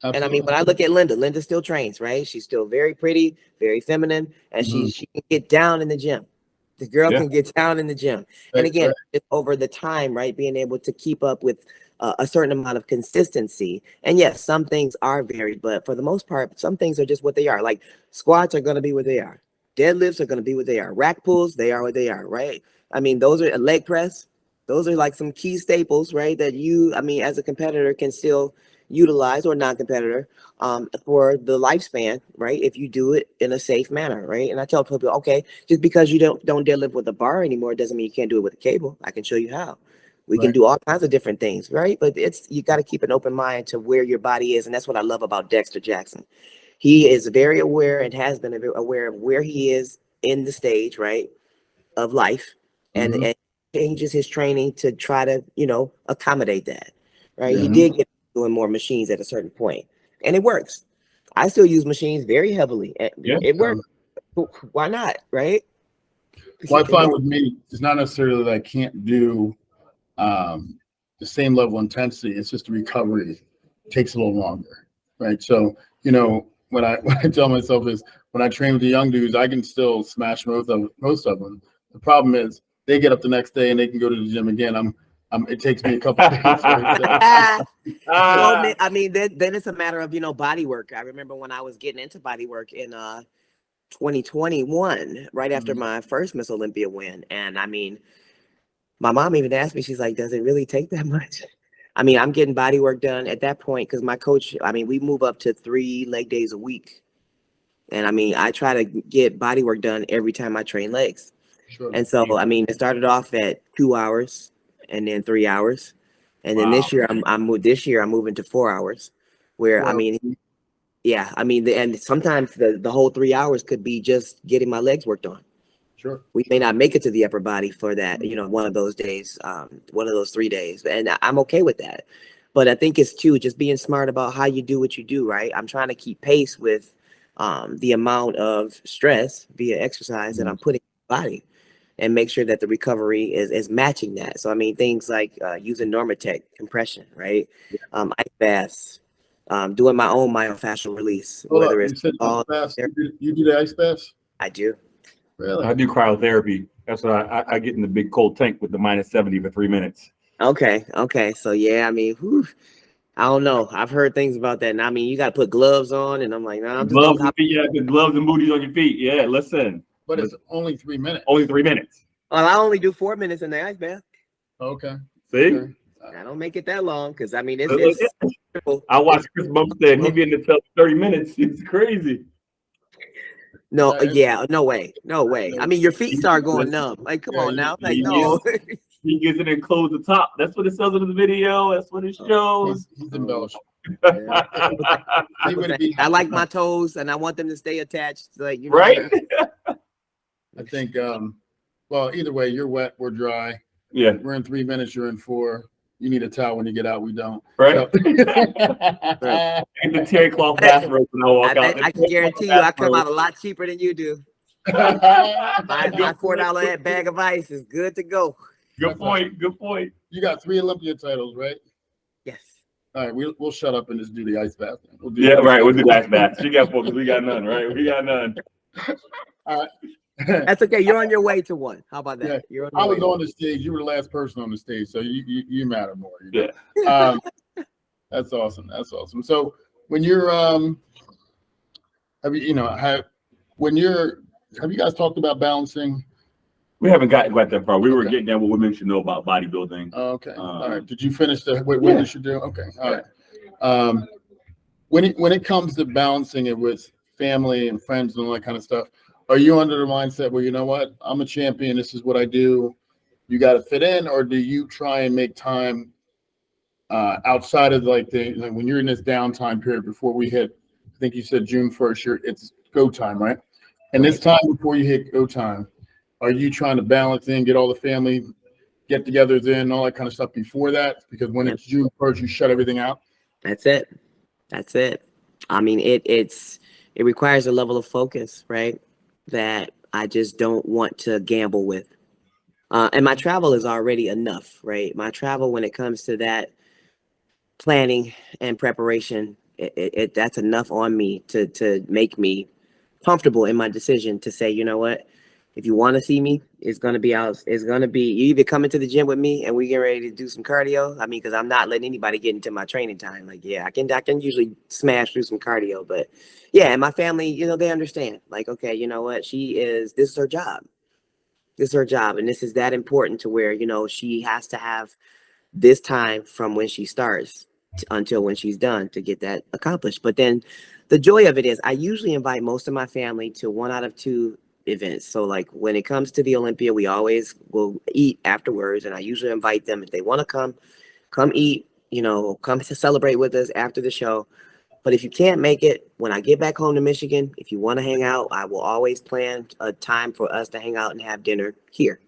And I mean, when I look at Linda still trains, right? She's still very pretty, very feminine, and she can get down in the gym. The girl can get down in the gym. And again, just over the time, right? Being able to keep up with a certain amount of consistency. And yes, some things are varied, but for the most part, some things are just what they are. Like squats are going to be what they are. Deadlifts are going to be what they are. Rack pulls, they are what they are, right? I mean, those are a leg press. Those are like some key staples, right? That I mean, as a competitor can still utilize, or non-competitor, for the lifespan, right? If you do it in a safe manner, right? And I tell people, okay, just because you don't deadlift with a bar anymore doesn't mean you can't do it with a cable. I can show you how. We can do all kinds of different things, right? But you got to keep an open mind to where your body is, and that's what I love about Dexter Jackson. He is very aware and has been aware of where he is in the stage, right, of life, and changes his training to try to, accommodate that, right? He did get doing more machines at a certain point, and it works. I still use machines very heavily. It works. Why not? Right? Well, I find with me, it's not necessarily that I can't do the same level of intensity. It's just the recovery takes a little longer, right? So, what I tell myself is when I train with the young dudes, I can still smash most of them. The problem is they get up the next day and they can go to the gym again. It takes me a couple days. Well, I mean, then it's a matter of body work. I remember when I was getting into body work in 2021, right after my first Miss Olympia win, and I mean, my mom even asked me, she's like, "Does it really take that much?" I mean, I'm getting body work done at that point because my coach. I mean, we move up to 3 leg days a week, and I mean, I try to get body work done every time I train legs. Sure. And so, I mean, it started off at 2 hours and then 3 hours. And then this year, I'm moving to 4 hours where, Well, I mean, yeah, I mean, and sometimes the whole 3 hours could be just getting my legs worked on. Sure. We may not make it to the upper body for that, one of those days, one of those 3 days. And I'm okay with that. But I think it's too, just being smart about how you do what you do, right? I'm trying to keep pace with the amount of stress via exercise that I'm putting in my body, and make sure that the recovery is matching that. So, I mean, things like using Normatec compression, right? Ice baths, doing my own myofascial release, whether it's all. You do the ice baths? I do. Really? I do cryotherapy. That's what I get in the big cold tank with the -70 for 3 minutes. Okay. So, yeah, I mean, I don't know. I've heard things about that. And I mean, you got to put gloves on, and I'm like, no, I'm just gloves and booties on your feet. Yeah, listen. But it's only 3 minutes. Only 3 minutes. Well, I only do 4 minutes in the ice bath. Okay. See? Okay. I don't make it that long because I mean it's I watched Chris Bumstead. He be in the tub 30 minutes. It's crazy. No, yeah, no way. I mean, your feet start going numb. Like, come on now. Like, no. He gets it and close the top. That's what it says in the video. That's what it shows. He's embellishing. I like my toes, and I want them to stay attached. Like, right? I think. Well, either way, you're wet. We're dry. Yeah. We're in 3 minutes. You're in 4. You need a towel when you get out. We don't. Right. So. And the terry cloth bathrobe when I walk out. I can guarantee you, I come out a lot cheaper than you do. My $4 bag of ice is good to go. Good point. You got 3 Olympia titles, right? Yes. All right, we'll shut up and just do the ice bath. We'll do the ice bath. She got 4 because we got none, right? We got none. All right. That's okay. You're on your way to one. How about that? Yeah. I was on the stage. You were the last person on the stage, so you matter more. Yeah. That's awesome. So when you're have you guys talked about balancing? We haven't got that far. We were getting down what women should know about bodybuilding. Okay. All right. Did you finish what women should do? Okay. All right. When it comes to balancing it with family and friends and all that kind of stuff, are you under the mindset where, you know what, I'm a champion, this is what I do, you got to fit in, or do you try and make time outside of when you're in this downtime period before we hit, I think you said June 1st, it's go time, right? And this time before you hit go time, are you trying to balance in, get all the family get-togethers in, all that kind of stuff before that? Because when it's June 1st, you shut everything out? That's it. I mean, it requires a level of focus, right, that I just don't want to gamble with. And my travel is already enough, right? My travel, when it comes to that planning and preparation, that's enough on me to make me comfortable in my decision to say, you know what, if you want to see me, it's going to be you either come into the gym with me and we get ready to do some cardio. I mean, because I'm not letting anybody get into my training time. Like, yeah, I can usually smash through some cardio, but yeah, and my family, they understand. Like, okay, you know what, this is her job. And this is that important to where, she has to have this time from when she starts until when she's done to get that accomplished. But then the joy of it is I usually invite most of my family to 1 out of 2 events. So like when it comes to the Olympia, we always will eat afterwards, and I usually invite them if they want to come eat, come to celebrate with us after the show. But if you can't make it, when I get back home to Michigan, if you want to hang out, I will always plan a time for us to hang out and have dinner here.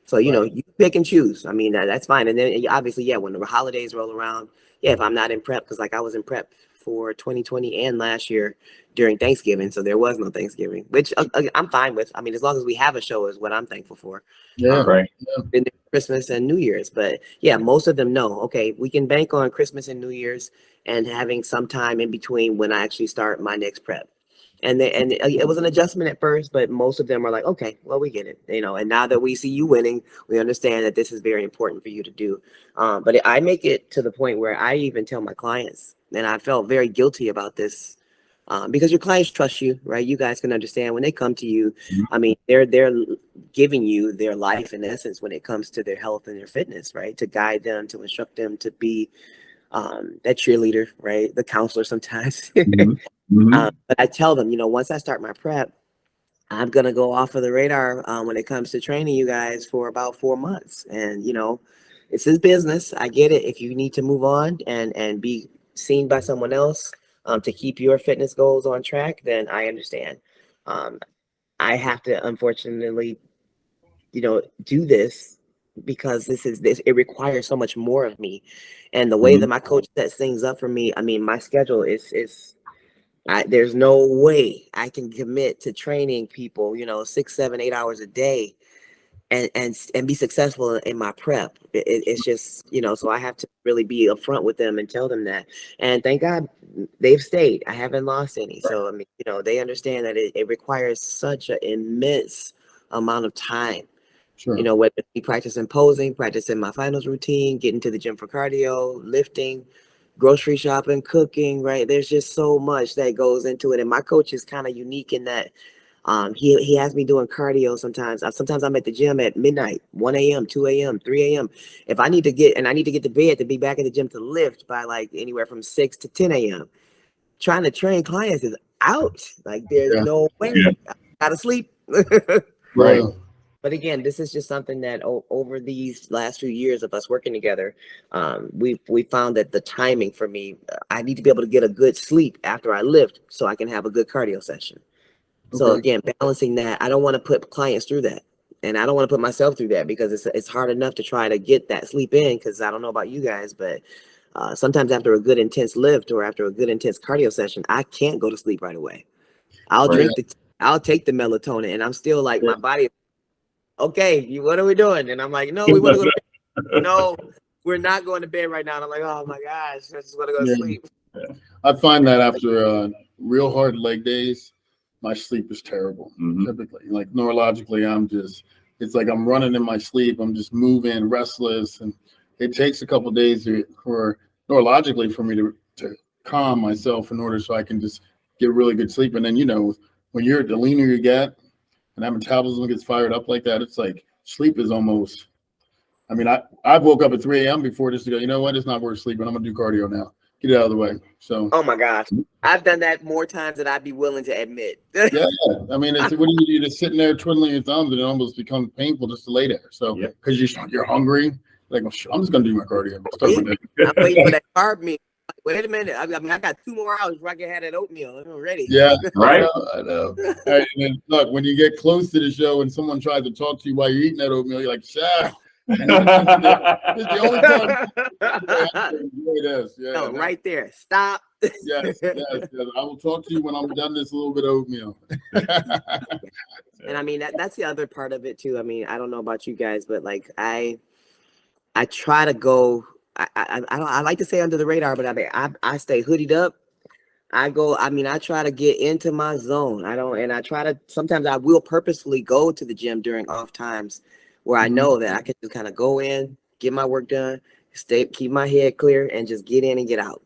So, you pick and choose. I mean, that's fine. And then obviously, when the holidays roll around, if I'm not in prep, because like I was in prep for 2020 and last year during Thanksgiving. So there was no Thanksgiving, which I'm fine with. I mean, as long as we have a show is what I'm thankful for. Yeah. Right. Been there Christmas and New Year's, but yeah, most of them know. Okay, we can bank on Christmas and New Year's and having some time in between when I actually start my next prep. And it was an adjustment at first, but most of them are like, okay, well, we get it, you know. And now that we see you winning, we understand that this is very important for you to do. But I make it to the point where I even tell my clients, and I felt very guilty about this, because your clients trust you, right? You guys can understand when they come to you. I mean, they're giving you their life in essence when it comes to their health and their fitness, right? To guide them, to instruct them, to be that cheerleader, right? The counselor sometimes. But I tell them, you know, once I start my prep, I'm gonna go off of the radar when it comes to training you guys for about 4 months. And you know, it's his business. I get it. If you need to move on and be seen by someone else to keep your fitness goals on track, then I understand. I have to unfortunately, you know, do this because it requires so much more of me. And the way that my coach sets things up for me, I mean, my schedule is there's no way I can commit to training people, you know, 6, 7, 8 hours a day and be successful in my prep. It's just, you know, so I have to really be upfront with them and tell them that. And thank God they've stayed. I haven't lost any. So, I mean, you know, they understand that it requires such an immense amount of time. Sure. You know, whether it be practicing posing, practicing my finals routine, getting to the gym for cardio, lifting, grocery shopping, cooking, right? There's just so much that goes into it. And my coach is kind of unique in that he has me doing cardio sometimes. Sometimes I'm at the gym at midnight, 1 a.m., 2 a.m., 3 a.m. If I need to get to bed to be back at the gym to lift by like anywhere from 6 to 10 a.m. Trying to train clients is out. Like there's no way. I gotta sleep. Right. But again, this is just something that over these last few years of us working together, we found that the timing for me, I need to be able to get a good sleep after I lift so I can have a good cardio session. So again, balancing that, I don't want to put clients through that. And I don't want to put myself through that because it's hard enough to try to get that sleep in because I don't know about you guys, but sometimes after a good intense lift or after a good intense cardio session, I can't go to sleep right away. I'll take the melatonin and I'm still like, my body, okay, what are we doing? And I'm like, no, we want to go to bed. No, we're not going to bed right now. And I'm like, oh my gosh, I just want to go to sleep. I find that after real hard leg days, my sleep is terrible. Typically, like neurologically, it's like I'm running in my sleep. I'm just moving, restless, and it takes a couple of days for neurologically for me to calm myself in order so I can just get really good sleep. And then, you know, when the leaner you get and that metabolism gets fired up like that, it's like sleep is almost. I mean, I woke up at 3 a.m. before just to go, you know what? It's not worth sleeping. I'm gonna do cardio now. Get it out of the way. So. Oh my gosh, I've done that more times than I'd be willing to admit. Yeah, I mean, what do you do? Just sitting there twiddling your thumbs, and it almost becomes painful just to lay there. So, because you're hungry, like, well, I'm just gonna do my cardio. I'm waiting for that carb meal. Wait a minute, I mean, I got 2 more hours before I can have that oatmeal. I'm ready. Yeah, right. I know. Right, and then, look, when you get close to the show and someone tries to talk to you while you're eating that oatmeal, you're like, "Shah." It's the only time enjoy this. Yeah, no, right there. Stop. Yes. I will talk to you when I'm done this little bit of oatmeal. And I mean that's the other part of it too. I mean, I don't know about you guys, but like I try to go. I like to say under the radar, but I stay hoodied up. I try to get into my zone. Sometimes I will purposefully go to the gym during off times where I know that I can just kind of go in, get my work done, keep my head clear, and just get in and get out.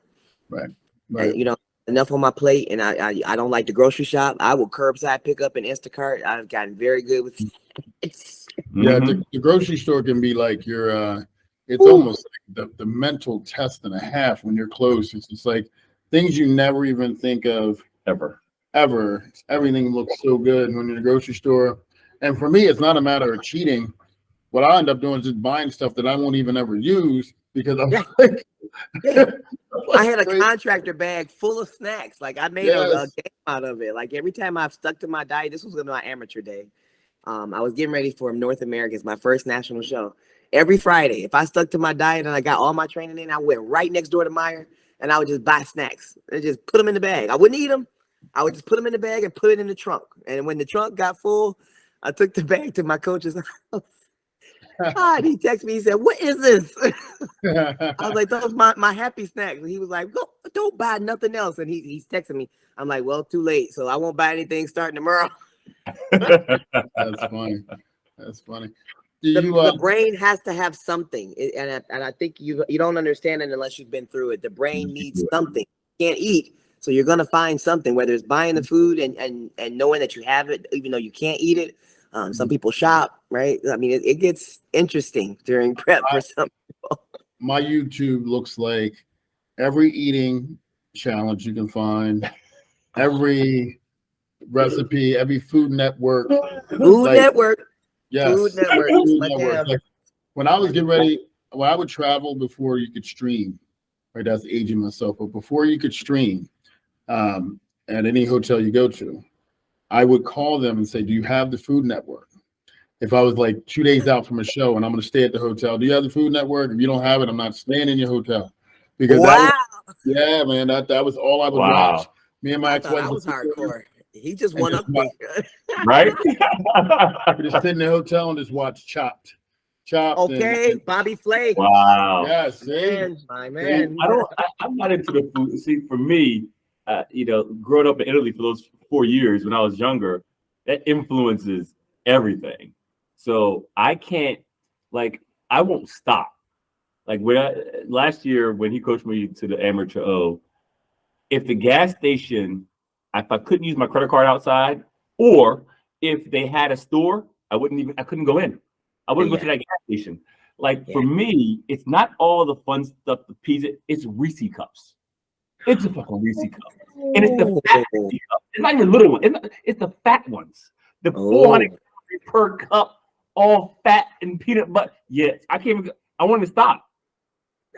Right. And, you know, enough on my plate, and I don't like the grocery shop. I will curbside pick up and Instacart. I've gotten very good with it. Yeah, the grocery store can be like your it's almost like the mental test and a half when you're close. It's just like things you never even think of ever. Everything looks so good when you're in the grocery store. And for me, it's not a matter of cheating. What I end up doing is just buying stuff that I won't even ever use because I'm like, I had a contractor bag full of snacks. Like I made a game out of it. Like every time I've stuck to my diet, this was gonna be my amateur day. I was getting ready for North America's my first national show. Every Friday, if I stuck to my diet and I got all my training in, I went right next door to Meijer and I would just buy snacks and just put them in the bag. I wouldn't eat them. I would just put them in the bag and put it in the trunk. And when the trunk got full, I took the bag to my coach's house. And he texted me. He said, "What is this?" I was like, "Those my happy snacks." And he was like, "Go, don't buy nothing else." And he's texting me. I'm like, "Well, too late. So I won't buy anything starting tomorrow." That's funny. That's funny. The brain has to have something, and I think you don't understand it unless you've been through it. The brain needs something. You can't eat, so you're gonna find something. Whether it's buying the food and knowing that you have it, even though you can't eat it. Some people shop, right? I mean, it gets interesting during prep for some people. My YouTube looks like every eating challenge you can find, every recipe, every Food Network. Food Network. Yes. Food Network. Food Network. Like, when I was getting ready, when I would travel before you could stream, right? That's aging myself, but before you could stream at any hotel you go to, I would call them and say, "Do you have the Food Network?" If I was like 2 days out from a show and I'm going to stay at the hotel, "Do you have the Food Network? If you don't have it, I'm not staying in your hotel." Because yeah, man, that was all I would watch. Me and my ex-wife. That was hardcore. He just went up me. Right? Just sit in the hotel and just watch Chopped. Okay, and Bobby Flay. Wow. Yes, my man. I'm not into the food. See, for me, growing up in Italy for those 4 years when I was younger, that influences everything. So I can't, I won't stop. Like last year when he coached me to the amateur O, if the gas station, if I couldn't use my credit card outside, or if they had a store, I couldn't go in. I wouldn't go to that gas station. For me, it's not all the fun stuff, the pizza, it's Reese cups. It's a fucking Reese cup. And it's the fat Reese cup. It's not even little one. It's the fat ones. The 400 per cup, all fat and peanut butter. Yes, I wanted to stop.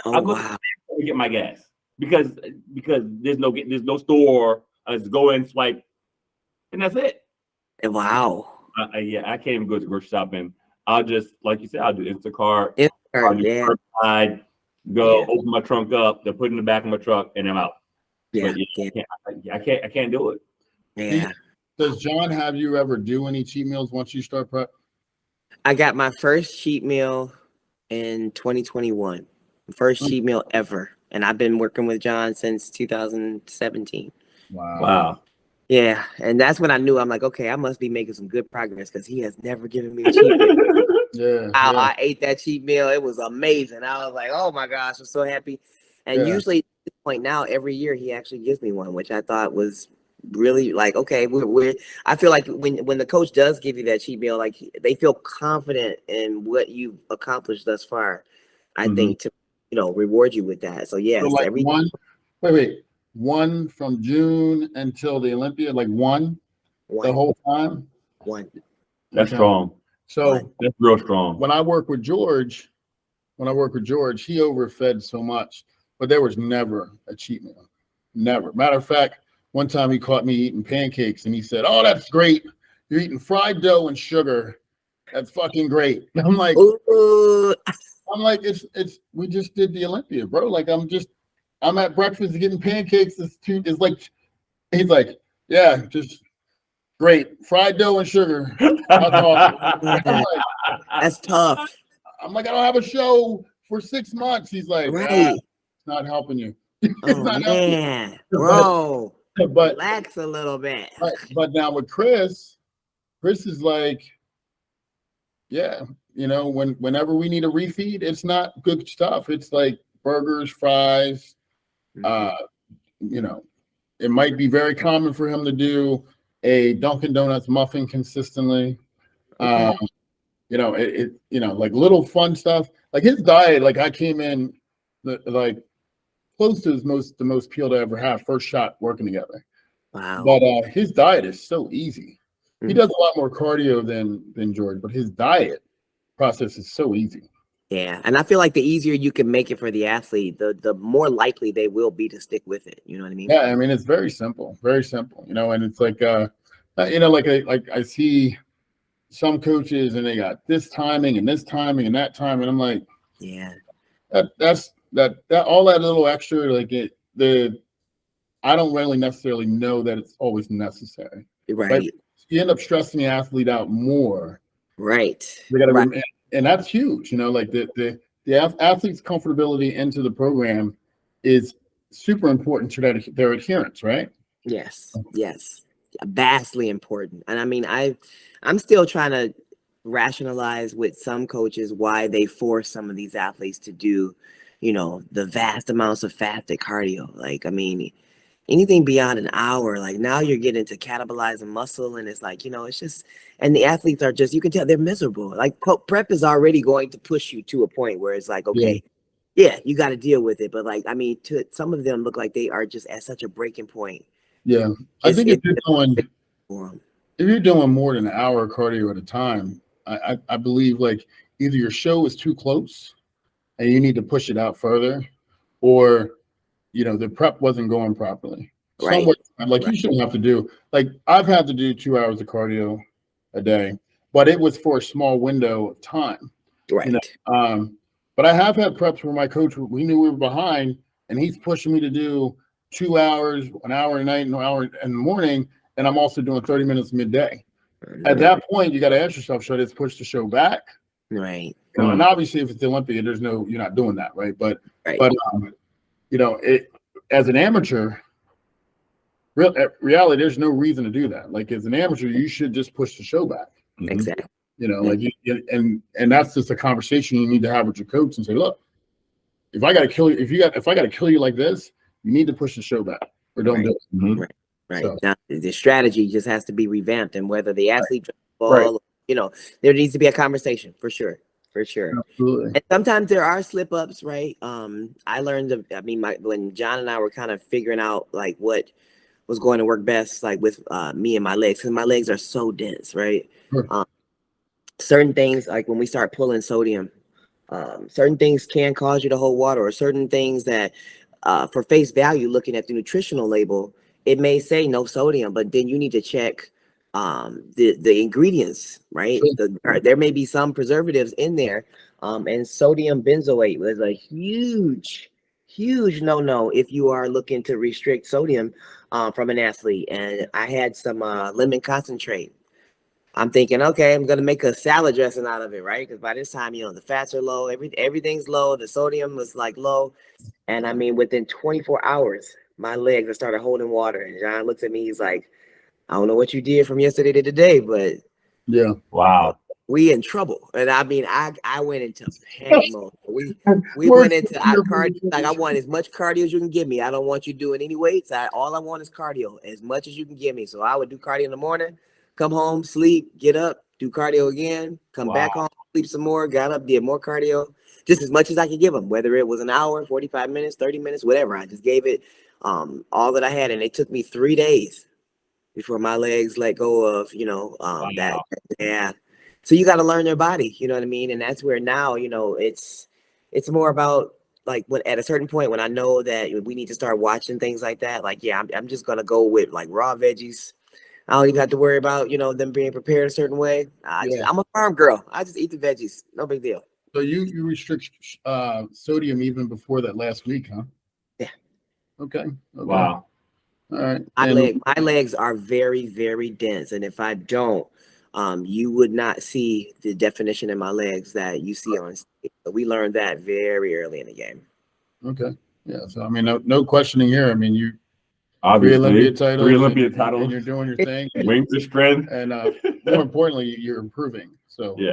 I'll go to get my gas because there's no store. I just go in, swipe, and that's it. Wow. I can't even go to grocery shopping. I'll just, like you said, I'll do Instacart. Curbside, open my trunk up, they'll put it in the back of my truck, and I'm out. Yeah, I can't do it. Yeah. Does John have you ever do any cheat meals once you start prep? I got my first cheat meal in 2021. First cheat meal ever. And I've been working with John since 2017. Wow. Yeah. And that's when I knew, I'm like, okay, I must be making some good progress because he has never given me a cheat meal. I ate that cheat meal. It was amazing. I was like, oh my gosh, I'm so happy. And usually at this point now, every year he actually gives me one, which I thought was really okay. I feel like when the coach does give you that cheat meal, they feel confident in what you've accomplished thus far. I think to reward you with that. So yeah, so one from June until the Olympia, one the whole time. One. That's strong. So that's real strong. When I work with George, he overfed so much, but there was never a cheat meal. Never. Matter of fact, one time he caught me eating pancakes and he said, "Oh, that's great. You're eating fried dough and sugar. That's fucking great." I'm like, it's we just did the Olympia, bro. I'm at breakfast getting pancakes. He's like, "Yeah, just great. Fried dough and sugar." That's tough. I'm like, "I don't have a show for 6 months." He's like, "It's not helping you." Man, bro. But relax a little bit. But now with Chris is like, whenever we need a refeed, it's not good stuff. It's like burgers, fries. It might be very common for him to do a Dunkin' Donuts muffin consistently. Little fun stuff. Like his diet, I came in close to the most peeled I ever had. First shot working together. Wow. But his diet is so easy. He does a lot more cardio than George, but his diet process is so easy. Yeah, and I feel like the easier you can make it for the athlete, the more likely they will be to stick with it. You know what I mean? Yeah, I mean it's very simple, and it's I see some coaches and they got this timing and that time, and I'm like, yeah, that's all that little extra, I don't really necessarily know that it's always necessary. Right. But you end up stressing the athlete out more. Right. They got to, Right. and that's huge. Like the athlete's comfortability into the program is super important to their adherence, right? Yes. Yes. Vastly important. And I mean, I'm still trying to rationalize with some coaches why they force some of these athletes to do, the vast amounts of fasted cardio. Like, I mean, anything beyond an hour, like now you're getting to catabolizing muscle, and it's like, it's just, and the athletes are just, you can tell they're miserable. Like prep is already going to push you to a point where it's like, okay, yeah, you got to deal with it. But like, I mean, to some of them look like they are just at such a breaking point. Yeah. I think if you're doing more than an hour of cardio at a time, I believe like either your show is too close and you need to push it out further, or the prep wasn't going properly. Right. Somewhere, like you shouldn't have to do, like I've had to do 2 hours of cardio a day, but it was for a small window of time. Right. But I have had preps where my coach, we knew we were behind, and he's pushing me to do 2 hours, an hour at night, and an hour in the morning, and I'm also doing 30 minutes midday. At that point, you got to ask yourself, should I just push the show back? Right. And obviously, if it's the Olympia, you're not doing that, right? But as an amateur, reality, there's no reason to do that. Like as an amateur, you should just push the show back. Exactly. And that's just a conversation you need to have with your coach and say, look, if I got to kill you, if I got to kill you like this, you need to push the show back or don't do it. Mm-hmm. Right. So. Now, the strategy just has to be revamped, and whether the athlete ball, there needs to be a conversation for sure. Absolutely. And sometimes there are slip ups, right? I learned, when John and I were kind of figuring out like what was going to work best, like with me and my legs, because my legs are so dense, right? Sure. Certain things, like when we start pulling sodium, certain things can cause you to hold water, or certain things that for face value, looking at the nutritional label, it may say no sodium, but then you need to check the ingredients, right? Sure. There may be some preservatives in there, and sodium benzoate was a huge no if you are looking to restrict sodium from an athlete. And I had some lemon concentrate. I'm thinking, okay, I'm gonna make a salad dressing out of it, right? Because by this time, the fats are low, everything's low, the sodium was like low, and I mean within 24 hours, my legs started holding water. And John looks at me, he's like, I don't know what you did from yesterday to today, but yeah, wow, we in trouble. And I mean, I went into panic mode. We went into cardio. Like, I want as much cardio as you can give me. I don't want you doing any weights. All I want is cardio, as much as you can give me. So I would do cardio in the morning, come home, sleep, get up, do cardio again, come back home, sleep some more, got up, did more cardio, just as much as I could give them, whether it was an hour, 45 minutes, 30 minutes, whatever. I just gave it all that I had. And it took me 3 days before my legs let go of, that. Yeah. So you got to learn their body, you know what I mean? And that's where now, it's more about like at a certain point when I know that we need to start watching things like that, like, yeah, I'm just going to go with like raw veggies. I don't even have to worry about, them being prepared a certain way. I'm a farm girl. I just eat the veggies. No big deal. So you restrict sodium even before that last week, huh? Yeah. Okay. Wow. All right. My legs are very, very dense. And if I don't, you would not see the definition in my legs that you see on stage. So we learned that very early in the game. Okay. Yeah. So, I mean, no questioning here. I mean, you obviously 3 Olympia titles, and you're doing your thing. Wings to strength. And more importantly, you're improving. So, yeah.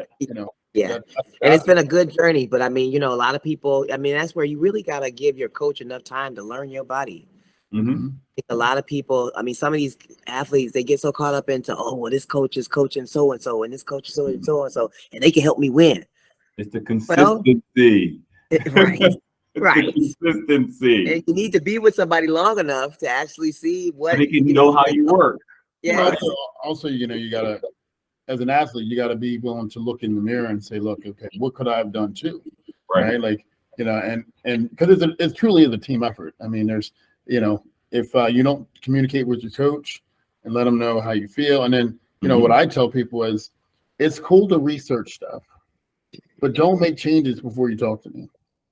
Yeah. And it's been a good journey. But I mean, a lot of people, that's where you really got to give your coach enough time to learn your body. Mm-hmm. A lot of people, some of these athletes, they get so caught up into, this coach is coaching so-and-so, and this coach is so-and-so, and they can help me win. It's the consistency. Right. Right. Consistency. And you need to be with somebody long enough to actually see what they can know how you work. Yeah. Also, you gotta, as an athlete, you gotta be willing to look in the mirror and say, look, okay, what could I have done too? Right. Like, and because it truly is a team effort. I mean, there's, if you don't communicate with your coach and let them know how you feel. And then, what I tell people is it's cool to research stuff, but don't make changes before you talk to me.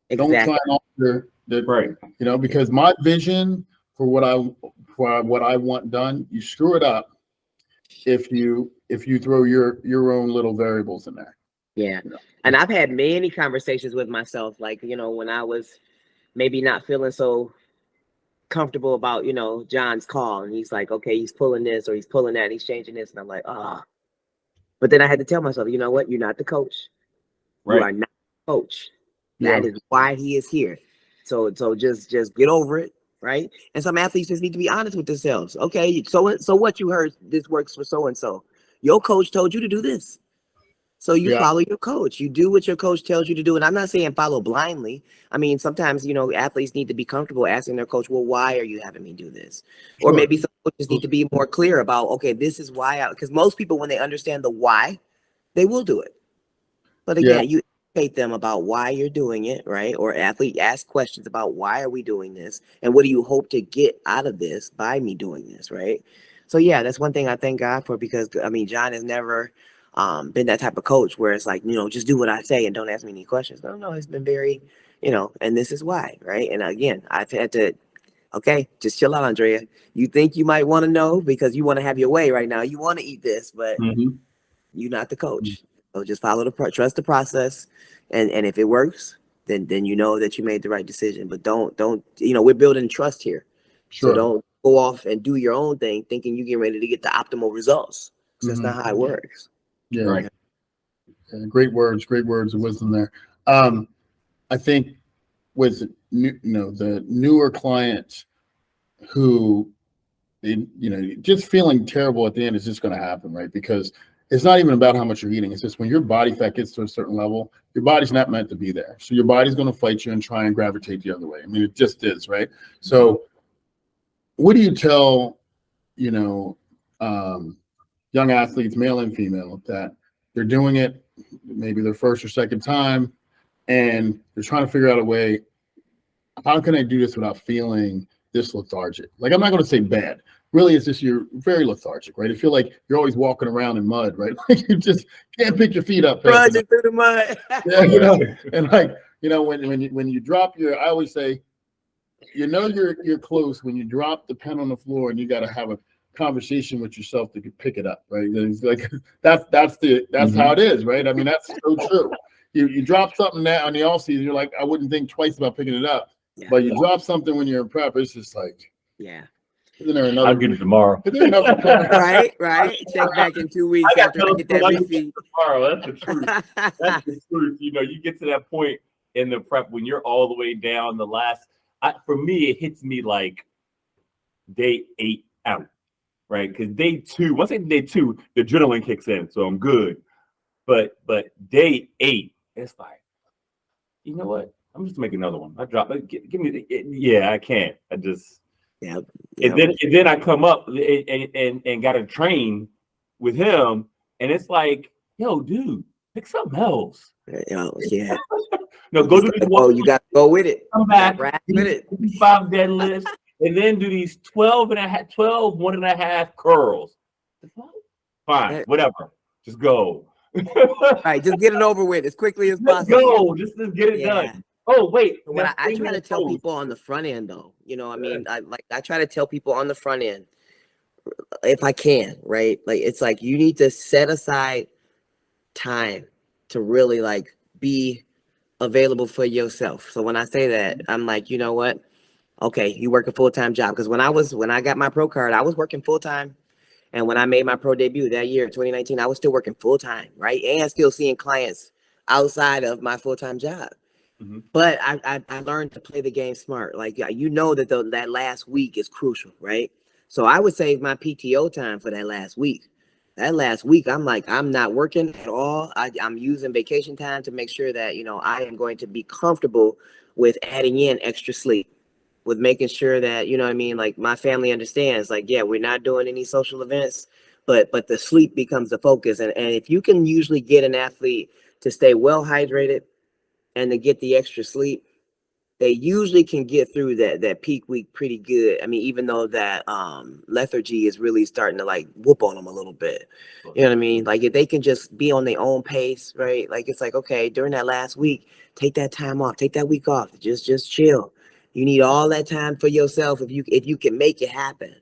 Exactly. Don't sign off Right. You know, because my vision for what I want done, you screw it up if you throw your own little variables in there. Yeah. You know? And I've had many conversations with myself, like, you know, when I was maybe not feeling so comfortable about, you know, John's call, and he's like, okay, he's pulling this or he's pulling that, and he's changing this, and I'm like, ah. But then I had to tell myself, you know what? You're not the coach. You Right. are not the coach. Yeah. That is why he is here. So just get over it, right? And some athletes just need to be honest with themselves. Okay, so what, you heard this works for so and so. Your coach told you to do this. So you follow your coach. You do what your coach tells you to do. And I'm not saying follow blindly. I mean, sometimes, you know, athletes need to be comfortable asking their coach, well, why are you having me do this? Or maybe some coaches need to be more clear about, okay, this is why. Because most people, when they understand the why, they will do it. But again, you educate them about why you're doing it, right? Or athlete ask questions about why are we doing this? And what do you hope to get out of this by me doing this, right? So yeah, that's one thing I thank God for, because I mean, John has never been that type of coach where it's like, you know, just do what I say and don't ask me any questions. No, it's been very, you know, and this is why, right? And again, I've had to, okay, just chill out, Andrea. You think you might want to know because you want to have your way right now. You want to eat this, but you're not the coach. So just follow trust the process, and if it works, then you know that you made the right decision. But don't you know, we're building trust here, so don't go off and do your own thing thinking you get ready to get the optimal results. That's not how it works. Yeah. Right. Yeah, great words of wisdom there. I think with the newer clients who, just feeling terrible at the end is just going to happen, right? Because it's not even about how much you're eating. It's just when your body fat gets to a certain level, your body's not meant to be there. So your body's going to fight you and try and gravitate the other way. I mean, it just is, right? So what do you tell, young athletes, male and female, that they're doing it maybe their first or second time, and they're trying to figure out a way, how can I do this without feeling this lethargic? Like, I'm not going to say bad. Really, it's just you're very lethargic, right? I feel like you're always walking around in mud, right? Like you just can't pick your feet up. Trudging through the mud. Yeah, and like, when you drop I always say, you're close when you drop the pen on the floor and you got to have a conversation with yourself to pick it up, right? It's like that's how it is, right? I mean, that's so true. You drop something now in the off season, you're like, I wouldn't think twice about picking it up. Yeah. But you drop something when you're in prep, it's just like, isn't there another? I'll get it tomorrow. Right. Check back in 2 weeks after I get that receipt. Tomorrow. That's the truth. That's the truth. You get to that point in the prep when you're all the way down the last. For me, it hits me like day 8 out, right? Because day 2, once I get day 2, the adrenaline kicks in, so I'm good. But day 8, it's like, you know what? I'm just making another one. I drop it. Give me I can't. I just. And then I come up and got to train with him, and it's like, yo, dude, pick something else. No, go do these. You got to go with it. Come back, with it. 5 deadlifts, and then do these 12 1.5 curls. Fine, whatever. Just go. All right, just get it over with as quickly as possible. Go, just get it done. Oh, wait. What I try to tell people on the front end, though, I try to tell people on the front end, if I can, right? Like, it's like you need to set aside time to really like be available for yourself. So when I say that, I'm like, you know what? Okay, you work a full-time job. Because when I got my pro card, I was working full-time. And when I made my pro debut that year, 2019, I was still working full-time, right? And still seeing clients outside of my full-time job. But I learned to play the game smart. Like, that that last week is crucial, right? So I would save my PTO time for that last week. That last week, I'm like, I'm not working at all. I'm using vacation time to make sure that, I am going to be comfortable with adding in extra sleep, with making sure that, like my family understands, like, yeah, we're not doing any social events, but the sleep becomes the focus. And if you can usually get an athlete to stay well hydrated and to get the extra sleep, they usually can get through that peak week pretty good. I mean, even though that lethargy is really starting to like whoop on them a little bit. You know what I mean? Like, if they can just be on their own pace, right? Like, it's like, okay, during that last week, take that time off, take that week off, just chill. You need all that time for yourself if you can make it happen.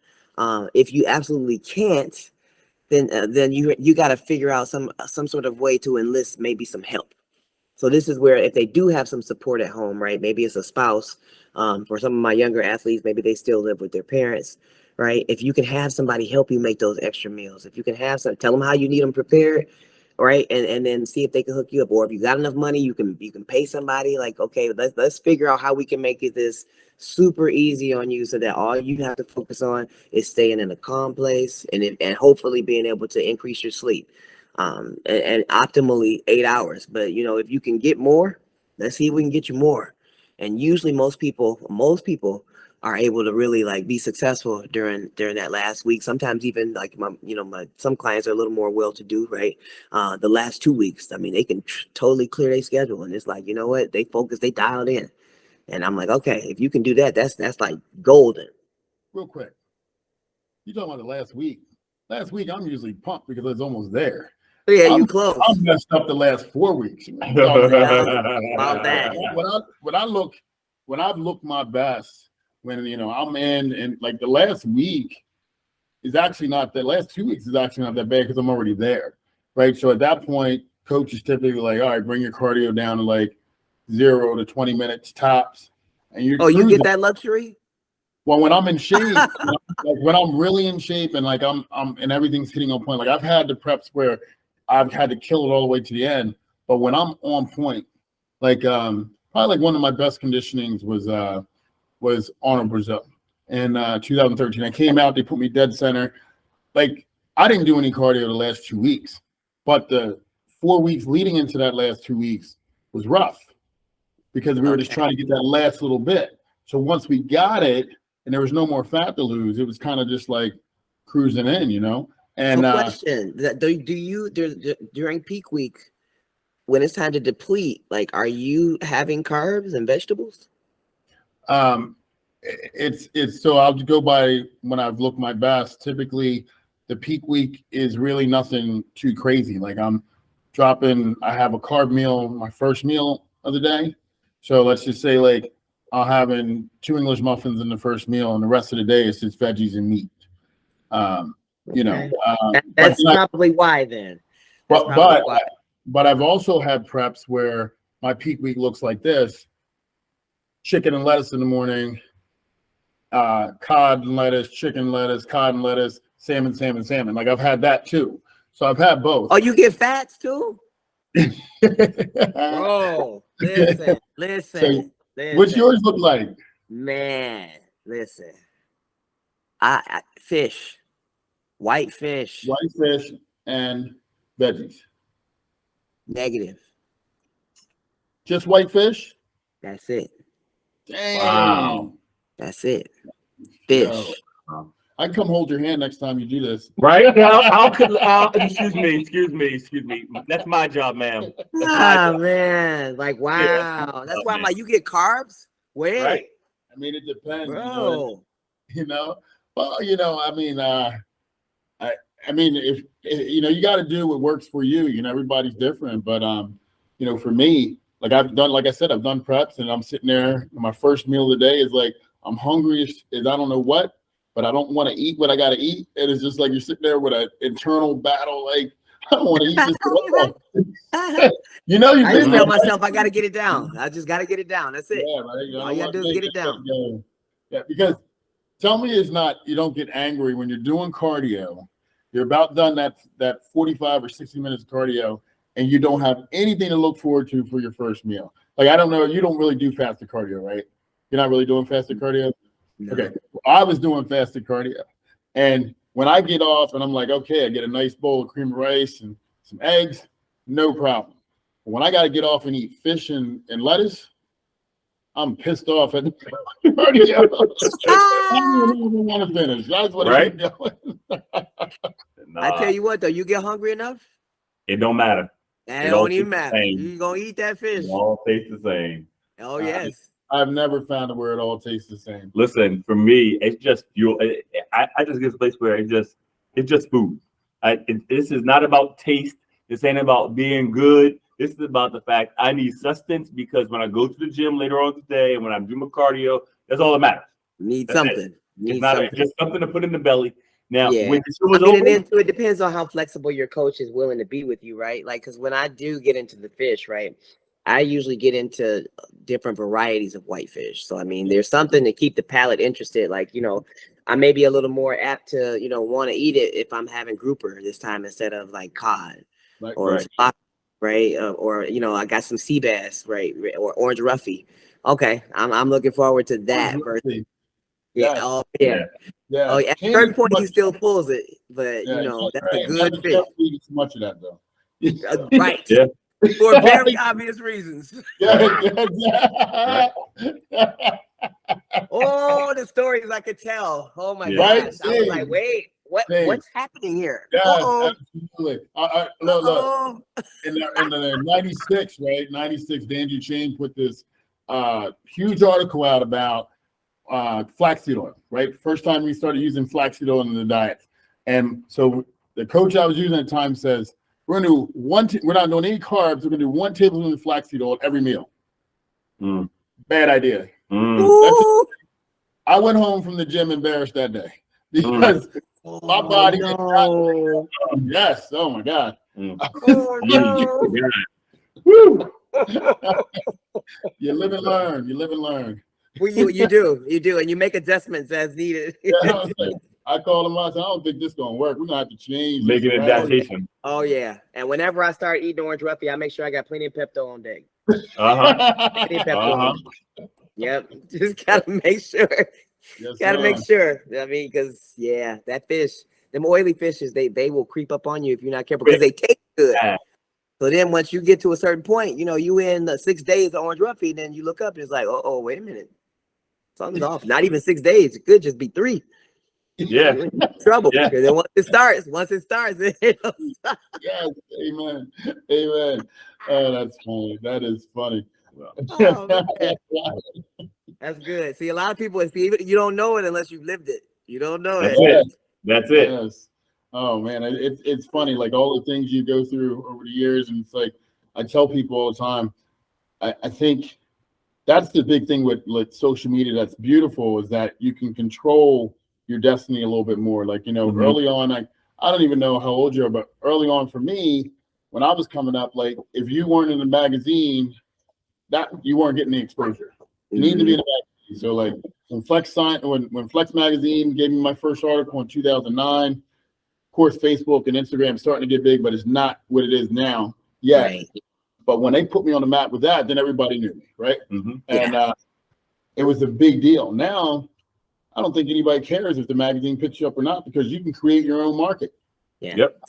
If you absolutely can't, then you got to figure out some sort of way to enlist maybe some help. So this is where if they do have some support at home, right? Maybe it's a spouse. For some of my younger athletes, maybe they still live with their parents, right? If you can have somebody help you make those extra meals, if you can have some, tell them how you need them prepared, right? And then see if they can hook you up. Or if you got enough money, you can pay somebody. Like, okay, let's figure out how we can make it this super easy on you, so that all you have to focus on is staying in a calm place and hopefully being able to increase your sleep. And optimally 8 hours. But if you can get more, let's see if we can get you more. And usually most people are able to really like be successful during that last week. Sometimes even like some clients are a little more well-to-do, right? The last 2 weeks, I mean, they can totally clear their schedule, and it's like, you know what, they focus, they dialed in, and I'm like, okay, if you can do that, that's like golden. Real quick, you talking about the last week? Last week, I'm usually pumped because it's almost there. Yeah, you close. I'm messed up the last 4 weeks. About that. When I've looked my best, when I'm in, and like the last week is actually not, the last 2 weeks is actually not that bad because I'm already there, right? So at that point, coach is typically like, all right, bring your cardio down to like 0 to 20 minutes tops, and you're you get that luxury. Well, when I'm in shape, like when I'm really in shape, and like I'm and everything's hitting on point. Like I've had the preps where I've had to kill it all the way to the end, but when I'm on point, like probably like one of my best conditionings was Arnold Brazil in 2013. I came out, they put me dead center. Like I didn't do any cardio the last 2 weeks, but the 4 weeks leading into that last 2 weeks was rough because we were just trying to get that last little bit. So once we got it and there was no more fat to lose, it was kind of just like cruising in, And question: do you during peak week, when it's time to deplete, like, are you having carbs and vegetables? It's so I'll go by when I've looked my best. Typically, the peak week is really nothing too crazy. Like I have a carb meal, my first meal of the day. So let's just say like I'm having 2 English muffins in the first meal, and the rest of the day is just veggies and meat. That's probably why then. But I've also had preps where my peak week looks like this: chicken and lettuce in the morning, cod and lettuce, chicken lettuce, cod and lettuce, salmon. Like I've had that too. So I've had both. Oh, you get fats too? Bro, listen. What's yours look like? Man, listen. I fish. White fish and veggies. Negative. Just white fish? That's it. Dang. Wow. That's it. Fish. Yo, I can come hold your hand next time you do this. Right? Excuse me. That's my job, ma'am. Man. Like, wow. Yeah, that's why I'm like, you get carbs? Wait. Right? I mean, it depends. Bro. Well, I mean, if you got to do what works for you. Everybody's different, but for me, like I've done preps, and I'm sitting there, and my first meal of the day is like I'm hungry as I don't know what, but I don't want to eat what I got to eat, and it's just like you're sitting there with an internal battle, like I don't want to eat this. I just tell myself I got to get it down. I just got to get it down. That's it. Yeah, right. All you got to do is get it down. Yeah, because tell me you don't get angry when you're doing cardio. You're about done that 45 or 60 minutes of cardio, and you don't have anything to look forward to for your first meal. Like, I don't know, you don't really do fasted cardio, right? You're not really doing fasted cardio? No. Okay. Well, I was doing fasted cardio. And when I get off and I'm like, okay, I get a nice bowl of cream of rice and some eggs, no problem. But when I got to get off and eat fish and lettuce, I'm pissed off at the cardio. I don't even want to finish. That's what I'm doing. I tell you what, though, you get hungry enough? It don't matter. It don't even matter. You're going to eat that fish. It all tastes the same. Oh, yes. I've never found it where it all tastes the same. Listen, for me, it's just fuel. I just get to a place where it's just food. This is not about taste. This ain't about being good. This is about the fact I need sustenance, because when I go to the gym later on today and when I'm doing my cardio, That's all that matters. Need That's something. it. Need It's not something. just something to put in the belly. Now, Yeah. when the show was I mean, over, and then it depends on how flexible your coach is willing to be with you, right? Like, because when I do get into the fish, right, I usually get into different varieties of whitefish. So, I mean, there's something to keep the palate interested. Like, I may be a little more apt to, want to eat it if I'm having grouper this time instead of like cod or right. slop, right? Or I got some sea bass, right? Or orange roughy. Okay, I'm looking forward to that. Versus, yeah. Yes. Oh, yeah. Yeah. Oh, at a Can't certain eat point, too he much. still pulls it, but Yeah, that's right. a good Be fish. careful eating too much of that though. Right. Yeah. For very obvious reasons. Yeah. Oh, the stories I could tell. Oh my Yeah. gosh. I was like, wait, what's happening here? Yes, Uh-oh. absolutely. Look. Uh-oh. In the 96, right? 96, Dandy Chain put this huge article out about flaxseed oil, right? First time we started using flaxseed oil in the diet. And so the coach I was using at the time says, we're going to do we're not doing any carbs. We're going to do 1 tablespoon of flaxseed oil every meal. Bad idea. I went home from the gym embarrassed that day because my body did not. Yes. Oh my God. Oh, no. Woo. You live and learn. You live and learn. Well, you do, and you make adjustments as needed. Yeah, I called him out. I said, I don't think this is gonna work. We're gonna have to change. Make an adaptation. Oh yeah, and whenever I start eating orange roughy, I make sure I got plenty of Pepto on deck. Uh-huh. Yep, just gotta make sure. Yes, Gotta make sure. I mean, because that fish, them oily fishes, they will creep up on you if you're not careful because they taste good. So then once you get to a certain point, you in 6 days of orange roughy, then you look up and it's like, oh, wait a minute. Something's off. Not even 6 days. It could just be 3. Yeah. You're in trouble. Yeah. Then once it starts, it'll stop. Yes, amen. Amen. Oh, that's funny. That is funny. Oh, man. That's good. See, a lot of people, you don't know it unless you've lived it. You don't know it. That's it. Yes. Oh man, it's funny, like all the things you go through over the years, and it's like I tell people all the time. I think that's the big thing with like social media that's beautiful is that you can control your destiny a little bit more. Like early on, I don't even know how old you are, but early on for me, when I was coming up, like if you weren't in the magazine, that you weren't getting the exposure. You need to be in the magazine. So like when Flex Magazine gave me my first article in 2009, of course Facebook and Instagram is starting to get big, but it's not what it is now yet. Right. But when they put me on the map with that, then everybody knew me, right? And it was a big deal. Now I don't think anybody cares if the magazine picks you up or not because you can create your own market. Yeah. Yep.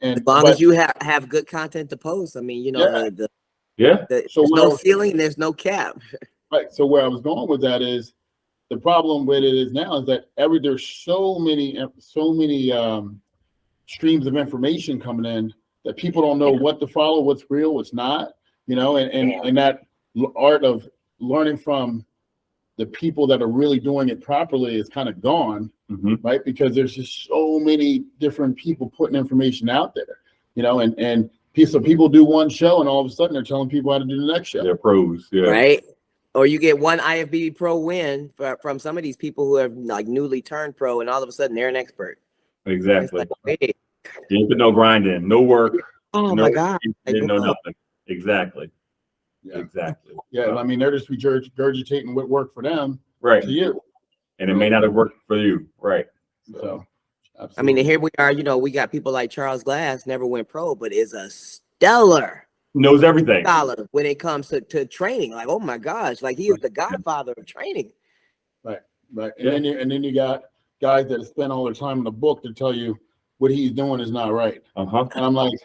And as long as you have good content to post, I mean, there's no ceiling and there's no cap. Right. So where I was going with that is the problem with it is now is that there's so many streams of information coming in that people don't know what to follow, what's real, what's not, and that art of learning from the people that are really doing it properly is kind of gone, right? Because there's just so many different people putting information out there, and so people do one show and all of a sudden they're telling people how to do the next show. They're pros, yeah. Right. Or you get one IFBB pro win from some of these people who have like newly turned pro and all of a sudden they're an expert. Exactly. Like, hey. You put no grinding, no work. Oh my God. Didn't know nothing. Exactly. Yeah. Exactly. Yeah. I mean, they're just regurgitating what worked for them to you. And it may not have worked for you. Right. So absolutely. I mean, here we are, we got people like Charles Glass, never went pro, but is a stellar knows everything scholar when it comes to training. Like, oh my gosh, like he is the godfather of training. Right. And then you got guys that spend all their time in the book to tell you what he's doing is not right. And I'm like,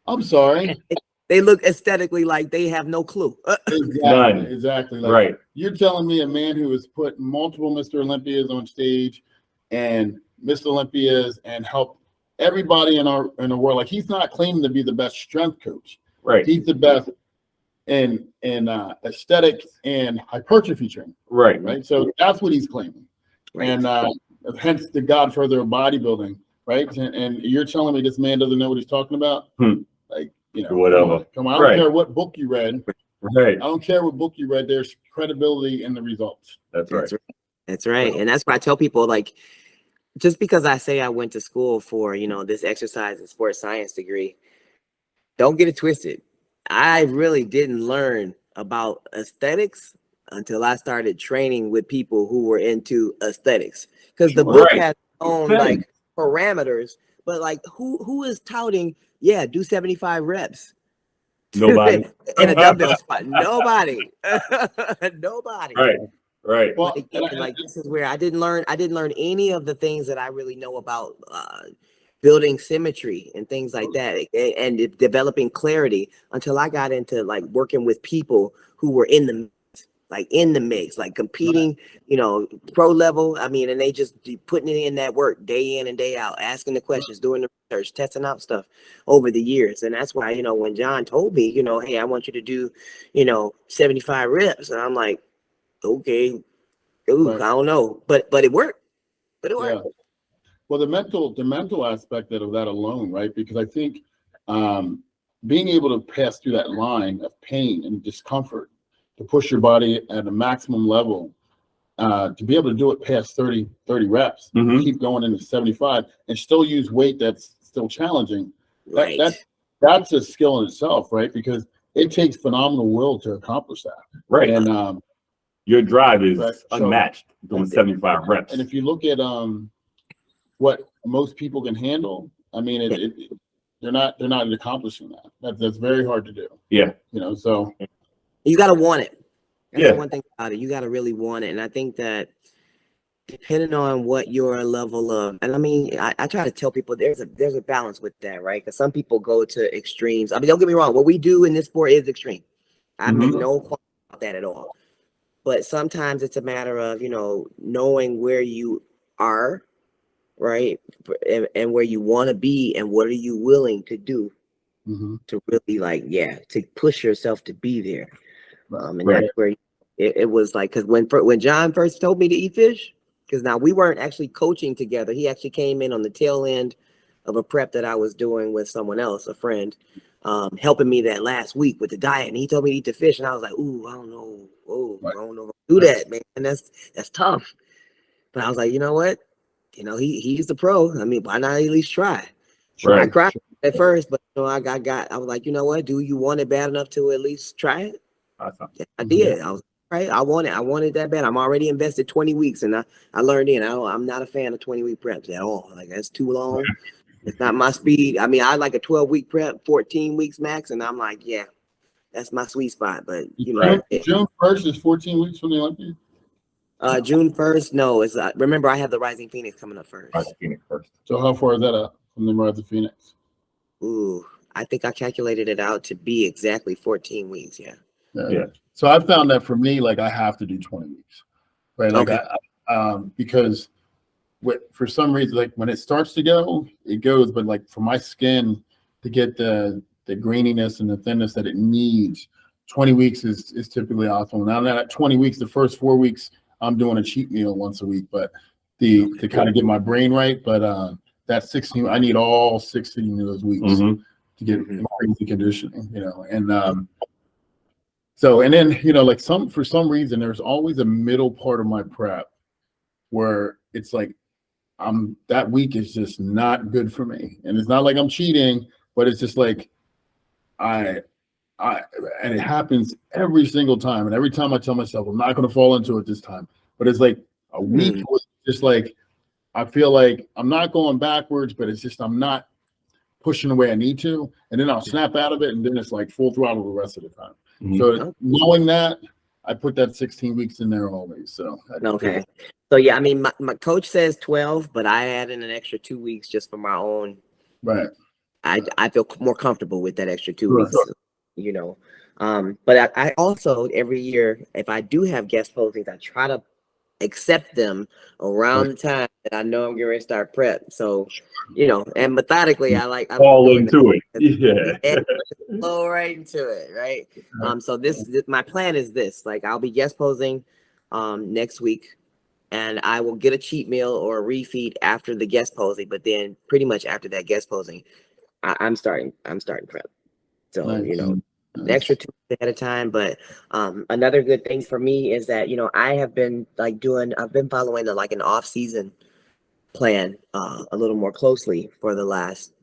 I'm sorry. They look aesthetically like they have no clue. Exactly. Like, right. You're telling me a man who has put multiple Mr. Olympias on stage and Mr. Olympias and helped everybody in the world. Like he's not claiming to be the best strength coach. Right. He's the best in aesthetic and hypertrophy training. Right. So that's what he's claiming. Right. And hence the godfather of bodybuilding. Right. And you're telling me this man doesn't know what he's talking about? Like, whatever. Come on. I don't care what book you read. Right. I don't care what book you read. There's credibility in the results. That's right. That's right. And that's why I tell people, like, just because I say I went to school for, this exercise and sports science degree, don't get it twisted. I really didn't learn about aesthetics until I started training with people who were into aesthetics. Because the book Right. has its own like parameters, but like who is touting, yeah, do 75 reps Nobody. in a dumbbell spot? Nobody. Nobody. Right. Well, Like, and like this is where I didn't learn any of the things that I really know about building symmetry and things like that, and developing clarity until I got into like working with people who were in the mix, like competing, pro level. I mean, and they just putting it in that work day in and day out, asking the questions, doing the research, testing out stuff over the years. And that's why, when John told me, hey, I want you to do, 75 reps. And I'm like, okay, ooh, right. I don't know, but it worked. But it worked. Yeah. Well, the mental aspect of that alone, right? Because I think being able to pass through that line of pain and discomfort to push your body at a maximum level, to be able to do it past 30 reps, keep going into 75 and still use weight that's still challenging. Right. That's a skill in itself, right? Because it takes phenomenal will to accomplish that. Right. And your drive is right, unmatched doing 75 reps. And if you look at what most people can handle, I mean, they're not accomplishing that. That's very hard to do. Yeah. So you got to want it. That's Yeah. one thing about it. You got to really want it. And I think that depending on what your level of, and I mean, I try to tell people there's a balance with that, right? Because some people go to extremes. I mean, don't get me wrong. What we do in this sport is extreme. I make no qualms about that at all. But sometimes it's a matter of, knowing where you are, right? And where you want to be and what are you willing to do to really to push yourself to be there. And that's where it was like, because when John first told me to eat fish, because now we weren't actually coaching together. He actually came in on the tail end of a prep that I was doing with someone else, a friend, helping me that last week with the diet. And he told me to eat the fish. And I was like, ooh, I don't know. I don't know if I do that, man. And that's tough. But I was like, you know what? He's the pro. I mean, why not at least try? I cried at first, but I was like, you know what? Do you want it bad enough to at least try it? Yeah, I did. I was right. I wanted that bad. I'm already invested 20 weeks, and I learned I'm not a fan of 20-week preps at all. Like, that's too long. It's not my speed. I mean, I like a 12-week prep, 14 weeks max, and I'm like, yeah, that's my sweet spot. But June 1st is 14 weeks from the Olympia. June 1st, no, it's remember I have the Rising Phoenix coming up first. Rising Phoenix first. So how far is that up from the Rising Phoenix? Ooh, I think I calculated it out to be exactly 14 weeks. Yeah. So I found that for me, like, I have to do 20 weeks, right? Like, because for some reason, like, when it starts to go, it goes, but like for my skin to get the graininess and the thinness that it needs, 20 weeks is typically optimal. Now that 20 weeks, the first 4 weeks, I'm doing a cheat meal once a week, but to kind of get my brain right. But that 16, I need all 16 of those weeks to get crazy conditioning, and so, and then, like for some reason, there's always a middle part of my prep where it's like, that week is just not good for me. And it's not like I'm cheating, but it's just like, and it happens every single time. And every time I tell myself, I'm not going to fall into it this time, but it's like a week was just like, I feel like I'm not going backwards, but it's just, I'm not pushing the way I need to. And then I'll snap out of it. And then it's like full throttle the rest of the time. So knowing that, I put that 16 weeks in there always. So okay. So yeah, I mean, my coach says 12, but I add in an extra 2 weeks just for my own. Right. I feel more comfortable with that extra 2 weeks, But I also every year, if I do have guest postings, I try to accept them around the time that I know I'm getting ready to start prep. So, and methodically, I fall into it. Yeah. Flow right into it, right? So my plan is this: like, I'll be guest posing next week, and I will get a cheat meal or a refeed after the guest posing. But then, pretty much after that guest posing, I'm starting prep. So an extra 2 weeks ahead of time. But another good thing for me is that, you know, I have been I've been following an off season plan a little more closely for the last,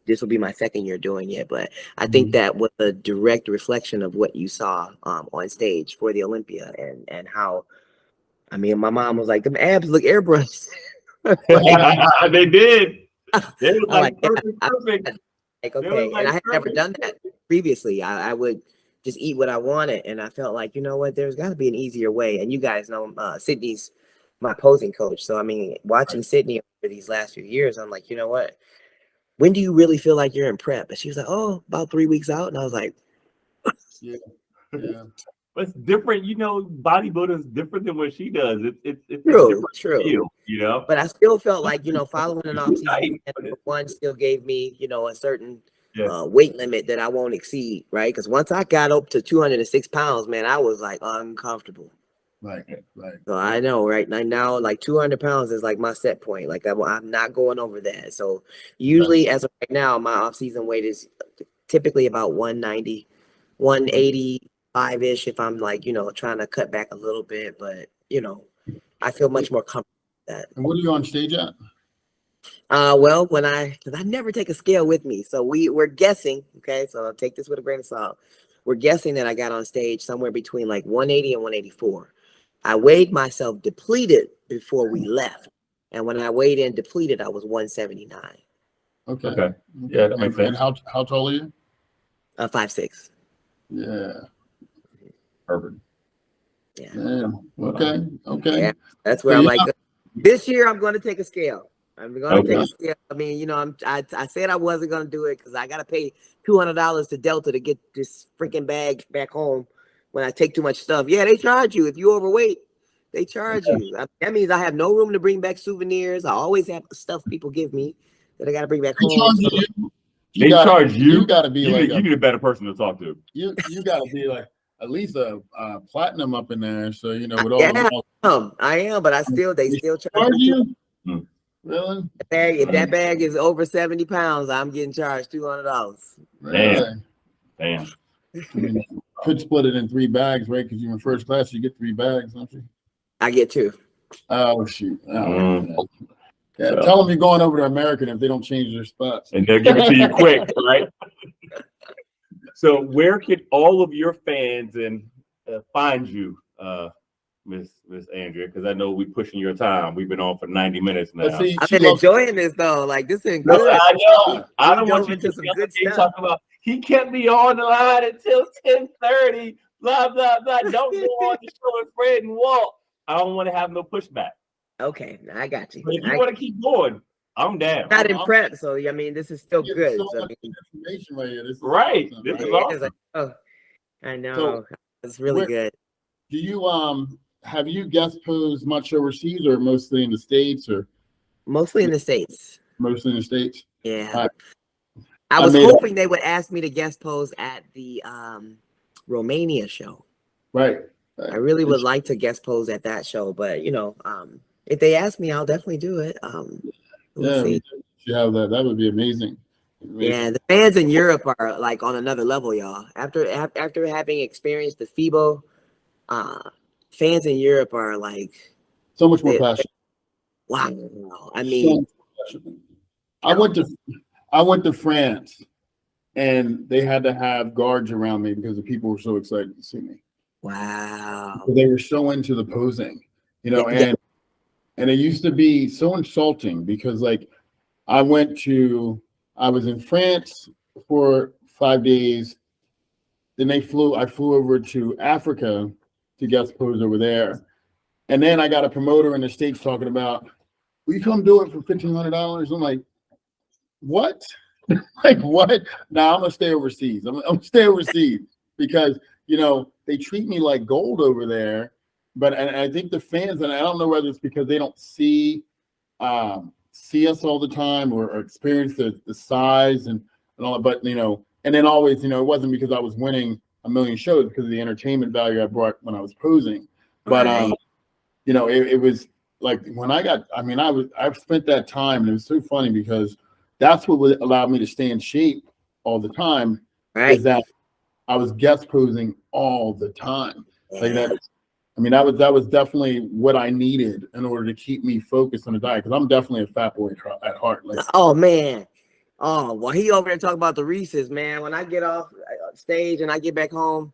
this will be my second year doing it, but I think that was a direct reflection of what you saw on stage for the Olympia, and how, I mean, my mom was like, them abs look airbrushed. They did. They was I'm like yeah, perfect. like, They was okay. like And I had never perfect. done that previously. I would just eat what I wanted, and I felt like, you know what, there's got to be an easier way. And you guys know Sydney's my posing coach, so I mean, watching Sydney over these last few years, I'm like, you know what, when do you really feel like you're in prep? And she was like, oh, about 3 weeks out. And I was like, Yeah. But it's different, you know. Bodybuilding is different than what she does. It's a true, different feel, you know. But I still felt like, you know, following an off season Right. plan, for one, still gave me, you know, a certain Yeah. weight limit that I won't exceed, right? Because once I got up to 206 pounds, man, I was like uncomfortable. Right. So I know right now, like 200 pounds is like my set point. Like I'm not going over that. So usually, as of right now, my off season weight is typically about 190, 185-ish if I'm like, you know, trying to cut back a little bit. But, you know, I feel much more comfortable with that. And what are you on stage at? Well, because I never take a scale with me. So we're guessing, okay? So I'll take this with a grain of salt. We're guessing that I got on stage somewhere between like 180 and 184. I weighed myself depleted before we left. And when I weighed in depleted, I was 179. Okay. Yeah, that makes sense. And how tall are you? 5'6". Yeah. Perfect. Yeah. Okay. Yeah. That's where So I'm like, this year I'm going to take a scale. I'm going to take a scale. I mean, you know, I said I wasn't going to do it because I got to pay $200 to Delta to get this freaking bag back home when I take too much stuff. Yeah, they charge you. If you overweight, they charge you. That means I have no room to bring back souvenirs. I always have stuff people give me that I got to bring back home. They charge you. You got to be you need a better person to talk to. You got to be like at least a platinum up in there. So, you know, with I am, but they still charge you. Really? If that bag is over 70 pounds, I'm getting charged $200. Really? Damn. I mean, could split it in 3 bags, right? Because you're in first class, you get 3 bags, don't you? I get 2. Oh shoot! Yeah, tell them you're going over to American if they don't change their spots. And they'll give it to you quick, right? So, where can all of your fans find you, Miss Andrea? Because I know we're pushing your time. We've been on for 90 minutes now. See, I've been enjoying this though. Like this is good. No, I know. I don't want you to some good stuff. Talking about he kept me on the line until 10:30. Blah blah blah. Don't go on the show and Fred and Walt. I don't want to have no pushback. Okay, I got you. But if you want to keep going, I'm down. Not in prep, so I mean, this is still good. So so, much information right here. This is right. Awesome. This is awesome. Like, oh, I know. So, it's really good. Do you have you guest posed much overseas or mostly in the States or mostly in the States? Mostly in the States. Yeah. I was hoping they would ask me to guest pose at the Romania show. Right. I really would like to guest pose at that show, but you know, if they ask me, I'll definitely do it. We'll see. You have that. That would be amazing. Yeah, the fans in Europe are like on another level, y'all. After having experienced the FIBO, fans in Europe are like so much more passionate. Wow. I mean, I went to France and they had to have guards around me because the people were so excited to see me. Wow. They were so into the posing, you know, and it used to be so insulting because like I was in France for 5 days. Then I flew over to Africa to guest pose over there. And then I got a promoter in the States talking about, will you come do it for $1,500? I'm like, what? Like what? Nah, I'm gonna stay overseas. I'm gonna stay overseas because you know they treat me like gold over there. But and I think the fans, and I don't know whether it's because they don't see us all the time or experience the size and all that. But you know, and then always, you know, it wasn't because I was winning a million shows because of the entertainment value I brought when I was posing. But you know, it was like when I've spent that time, and it was so funny because that's what would allow me to stay in shape all the time. Right. Is that I was guest posing all the time. Like Yeah. that. I mean, that was definitely what I needed in order to keep me focused on the diet, because I'm definitely a fat boy at heart. Like, Oh man. Oh, well, he over there talking about the Reese's, man. When I get off stage and I get back home,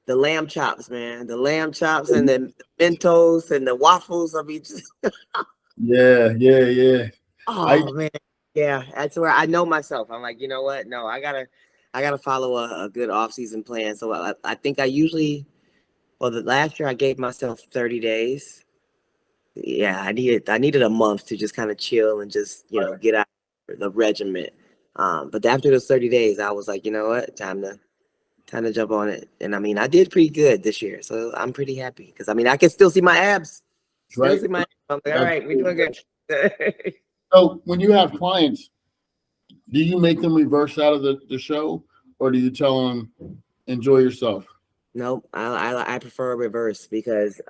the lamb chops, man. The lamb chops and the Mentos and the waffles. I mean, just, yeah. oh man. Yeah, that's where I know myself. I'm like, you know what? No, I gotta follow a good off-season plan. So I think I usually, well, the last year I gave myself 30 days. Yeah, I needed a month to just kind of chill and just, you know, get out of the regiment. But after those 30 days, I was like, you know what, time to jump on it. And I mean, I did pretty good this year, so I'm pretty happy because I mean, I can still see my abs, still right. see my. I'm like, all right, we're doing good. So when you have clients, do you make them reverse out of the show, or do you tell them enjoy yourself? Nope, I prefer a reverse because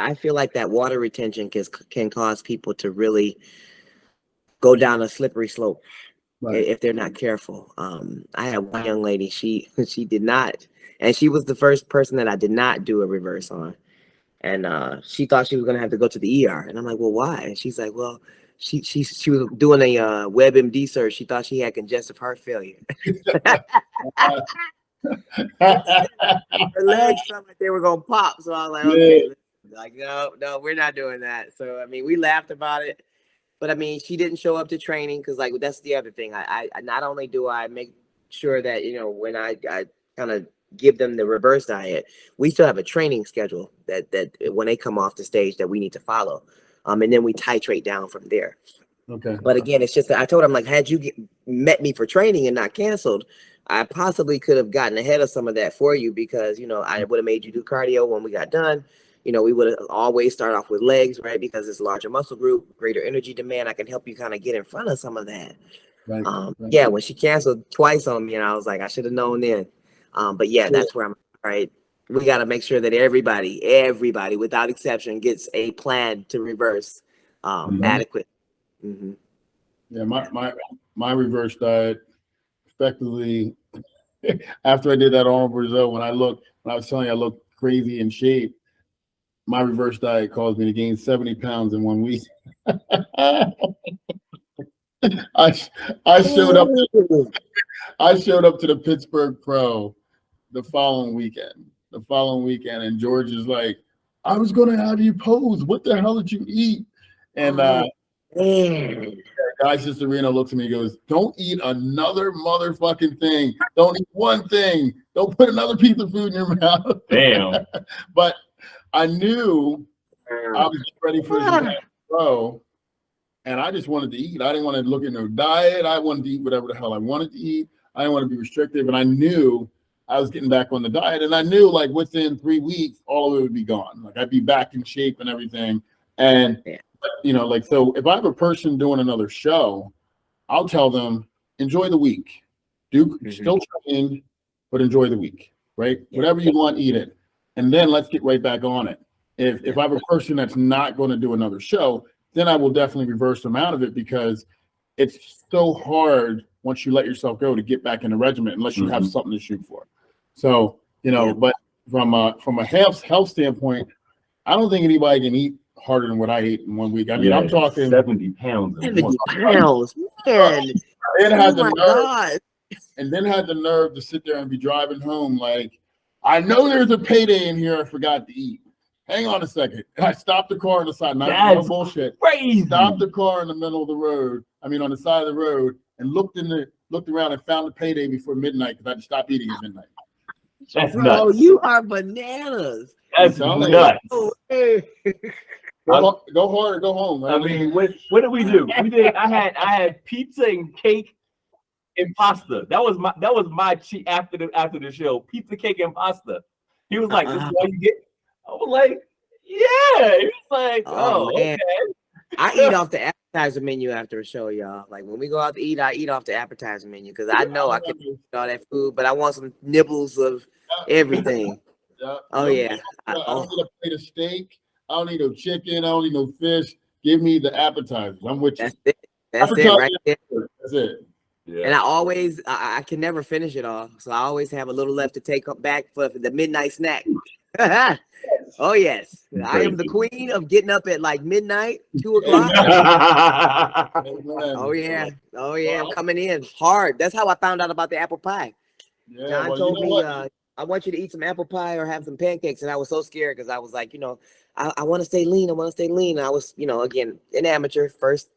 I feel like that water retention can cause people to really go down a slippery slope. Right. If they're not careful. I had one young lady, she did not, and she was the first person that I did not do a reverse on. And she thought she was gonna have to go to the ER. And I'm like, well, why? And she's like, well, she was doing a WebMD search. She thought she had congestive heart failure. Her legs felt like they were gonna pop. So I was like, okay, like no, we're not doing that. So I mean, we laughed about it. But I mean, she didn't show up to training because, like, that's the other thing. I not only do I make sure that, you know, when I kind of give them the reverse diet, we still have a training schedule that when they come off the stage that we need to follow, and then we titrate down from there. Okay. But again, it's just that I told them, like, had you met me for training and not canceled, I possibly could have gotten ahead of some of that for you because, you know, I would have made you do cardio when we got done. You know, we would have always start off with legs, right? Because it's a larger muscle group, greater energy demand. I can help you kind of get in front of some of that. Right. Yeah, when she canceled twice on me, and I was like, I should have known then. But yeah, that's where I'm right. We got to make sure that everybody without exception gets a plan to reverse adequate. Mm-hmm. Yeah, my reverse diet, effectively, after I did that Arnold Brazil, when I was telling you I looked crazy in shape, my reverse diet caused me to gain 70 pounds in 1 week. I showed up to the Pittsburgh Pro the following weekend. And George is like, I was gonna have you pose. What the hell did you eat? And Guy Cicerino looks at me and goes, don't eat another motherfucking thing. Don't eat one thing. Don't put another piece of food in your mouth. Damn. But I knew I was ready for the Pro, and I just wanted to eat. I didn't want to look at no diet. I wanted to eat whatever the hell I wanted to eat. I didn't want to be restrictive, and I knew I was getting back on the diet, and I knew like within 3 weeks, all of it would be gone. Like I'd be back in shape and everything. And you know, like, so if I have a person doing another show, I'll tell them, enjoy the week. Still train, but enjoy the week, right? Whatever you want, eat it. And then let's get right back on it. If I have a person that's not going to do another show, then I will definitely reverse them out of it, because it's so hard once you let yourself go to get back in the regiment unless you have something to shoot for. So, you know, but from a health standpoint, I don't think anybody can eat harder than what I ate in 1 week. I mean, I'm talking 70 pounds. 70 pounds, man. And then had the nerve to sit there and be driving home like, I know there's a payday in here I forgot to eat. Hang on a second. And I stopped the car on the side. No bullshit. Crazy. Stopped the car in the middle of the road. I mean, on the side of the road, and looked around and found the payday before midnight because I had to stop eating at midnight. That's Bro, nuts. you are bananas. That's nuts. Go hard or go home. Right? I mean, what did we do? I had pizza and cake and pasta. That was my cheat after the show. Pizza, cake, and pasta. He was like, "This is all you get." I was like, "Yeah." He was like, "Oh, okay." I eat off the appetizer menu after a show, y'all. Like when we go out to eat, I eat off the appetizer menu because I know I can eat all that food, but I want some nibbles of everything. Oh yeah. I don't need a plate of steak. I don't need no chicken. I don't need no fish. Give me the appetizers. I'm with you. That's it right there. That's it. Yeah. And I can never finish it all. So I always have a little left to take back for the midnight snack. Oh, yes. I am the queen of getting up at like midnight, 2 o'clock. Oh, yeah. Oh, yeah. I'm coming in hard. That's how I found out about the apple pie. Yeah, John well, told you know me, what? I want you to eat some apple pie or have some pancakes. And I was so scared because I was like, I want to stay lean. I want to stay lean. And I was, again, an amateur, first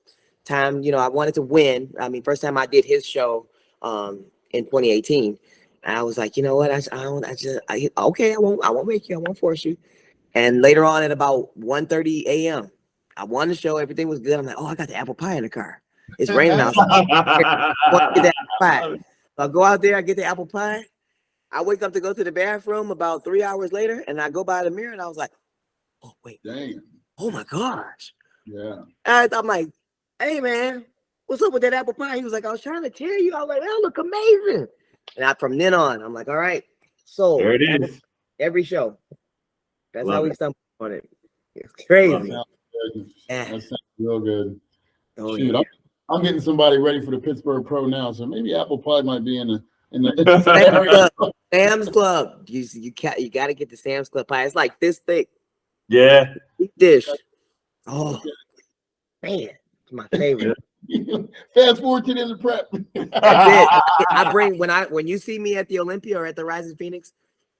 time, I wanted to win. I mean, first time I did his show in 2018. And I was like, you know what? Okay, I won't make you. I won't force you. And later on at about 1:30 a.m., I won the show. Everything was good. I'm like, oh, I got the apple pie in the car. It's raining outside. I want to get that apple pie. So I go out there, I get the apple pie. I wake up to go to the bathroom about 3 hours later, and I go by the mirror, and I was like, oh, wait. Dang. Oh, my gosh. Yeah. And I'm like, hey, man, what's up with that apple pie? He was like, I was trying to tell you. I was like, that look amazing. And from then on, I'm like, all right. So there it is. Every show. That's Love how we it. stumbled on it. It's crazy. That sounds real good. Oh, Shoot, yeah. I'm getting somebody ready for the Pittsburgh Pro now, so maybe apple pie might be in the Sam's Club. You got to get the Sam's Club pie. It's like this thick. Yeah. Big dish. Oh, man. It's my favorite. Fast forward to the end of prep. That's it. I bring when you see me at the Olympia or at the Rising Phoenix,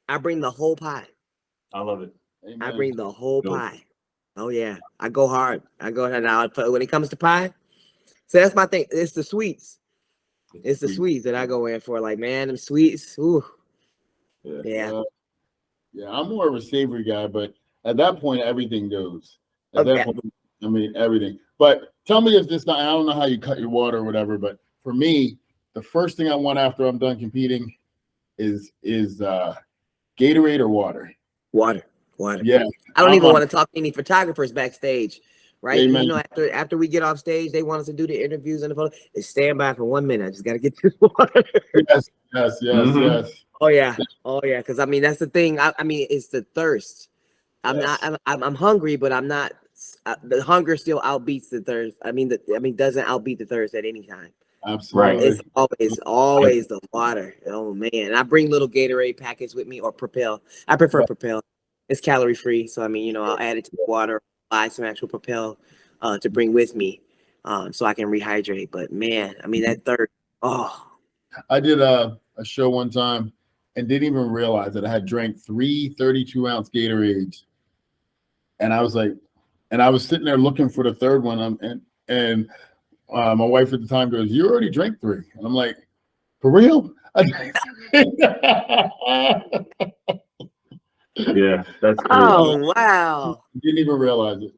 I bring the whole pie. I love it. Amen. I bring the whole pie. Oh yeah, I go hard. I go ahead now. When it comes to pie, so that's my thing. It's the sweets. It's the sweets that I go in for. Like, man, them sweets. Ooh. Yeah. Yeah, I'm more of a savory guy, but at that point, everything goes. At that point, I mean, everything. But tell me if this, I don't know how you cut your water or whatever, but for me, the first thing I want after I'm done competing is Gatorade or water. Water. Yeah. I don't even want to talk to any photographers backstage, right? Amen. You know, after we get off stage, they want us to do the interviews and the photo. They stand by for 1 minute. I just got to get this water. Yes. Oh yeah. Because I mean, that's the thing. I mean, it's the thirst. I'm hungry, but I'm not. The hunger still outbeats the thirst. Doesn't outbeat the thirst at any time. Absolutely. It's always the water. Oh man, I bring little Gatorade packets with me or Propel. I prefer Propel. It's calorie free, so I mean, I'll add it to the water, buy some actual Propel to bring with me, so I can rehydrate. But man, I mean that thirst. Oh, I did a show one time and didn't even realize that I had drank 3 32-ounce Gatorades, and I was like, and I was sitting there looking for the third one, and my wife at the time goes, "You already drank 3," and I'm like, "For real?" Yeah, that's crazy. Oh wow! Didn't even realize it.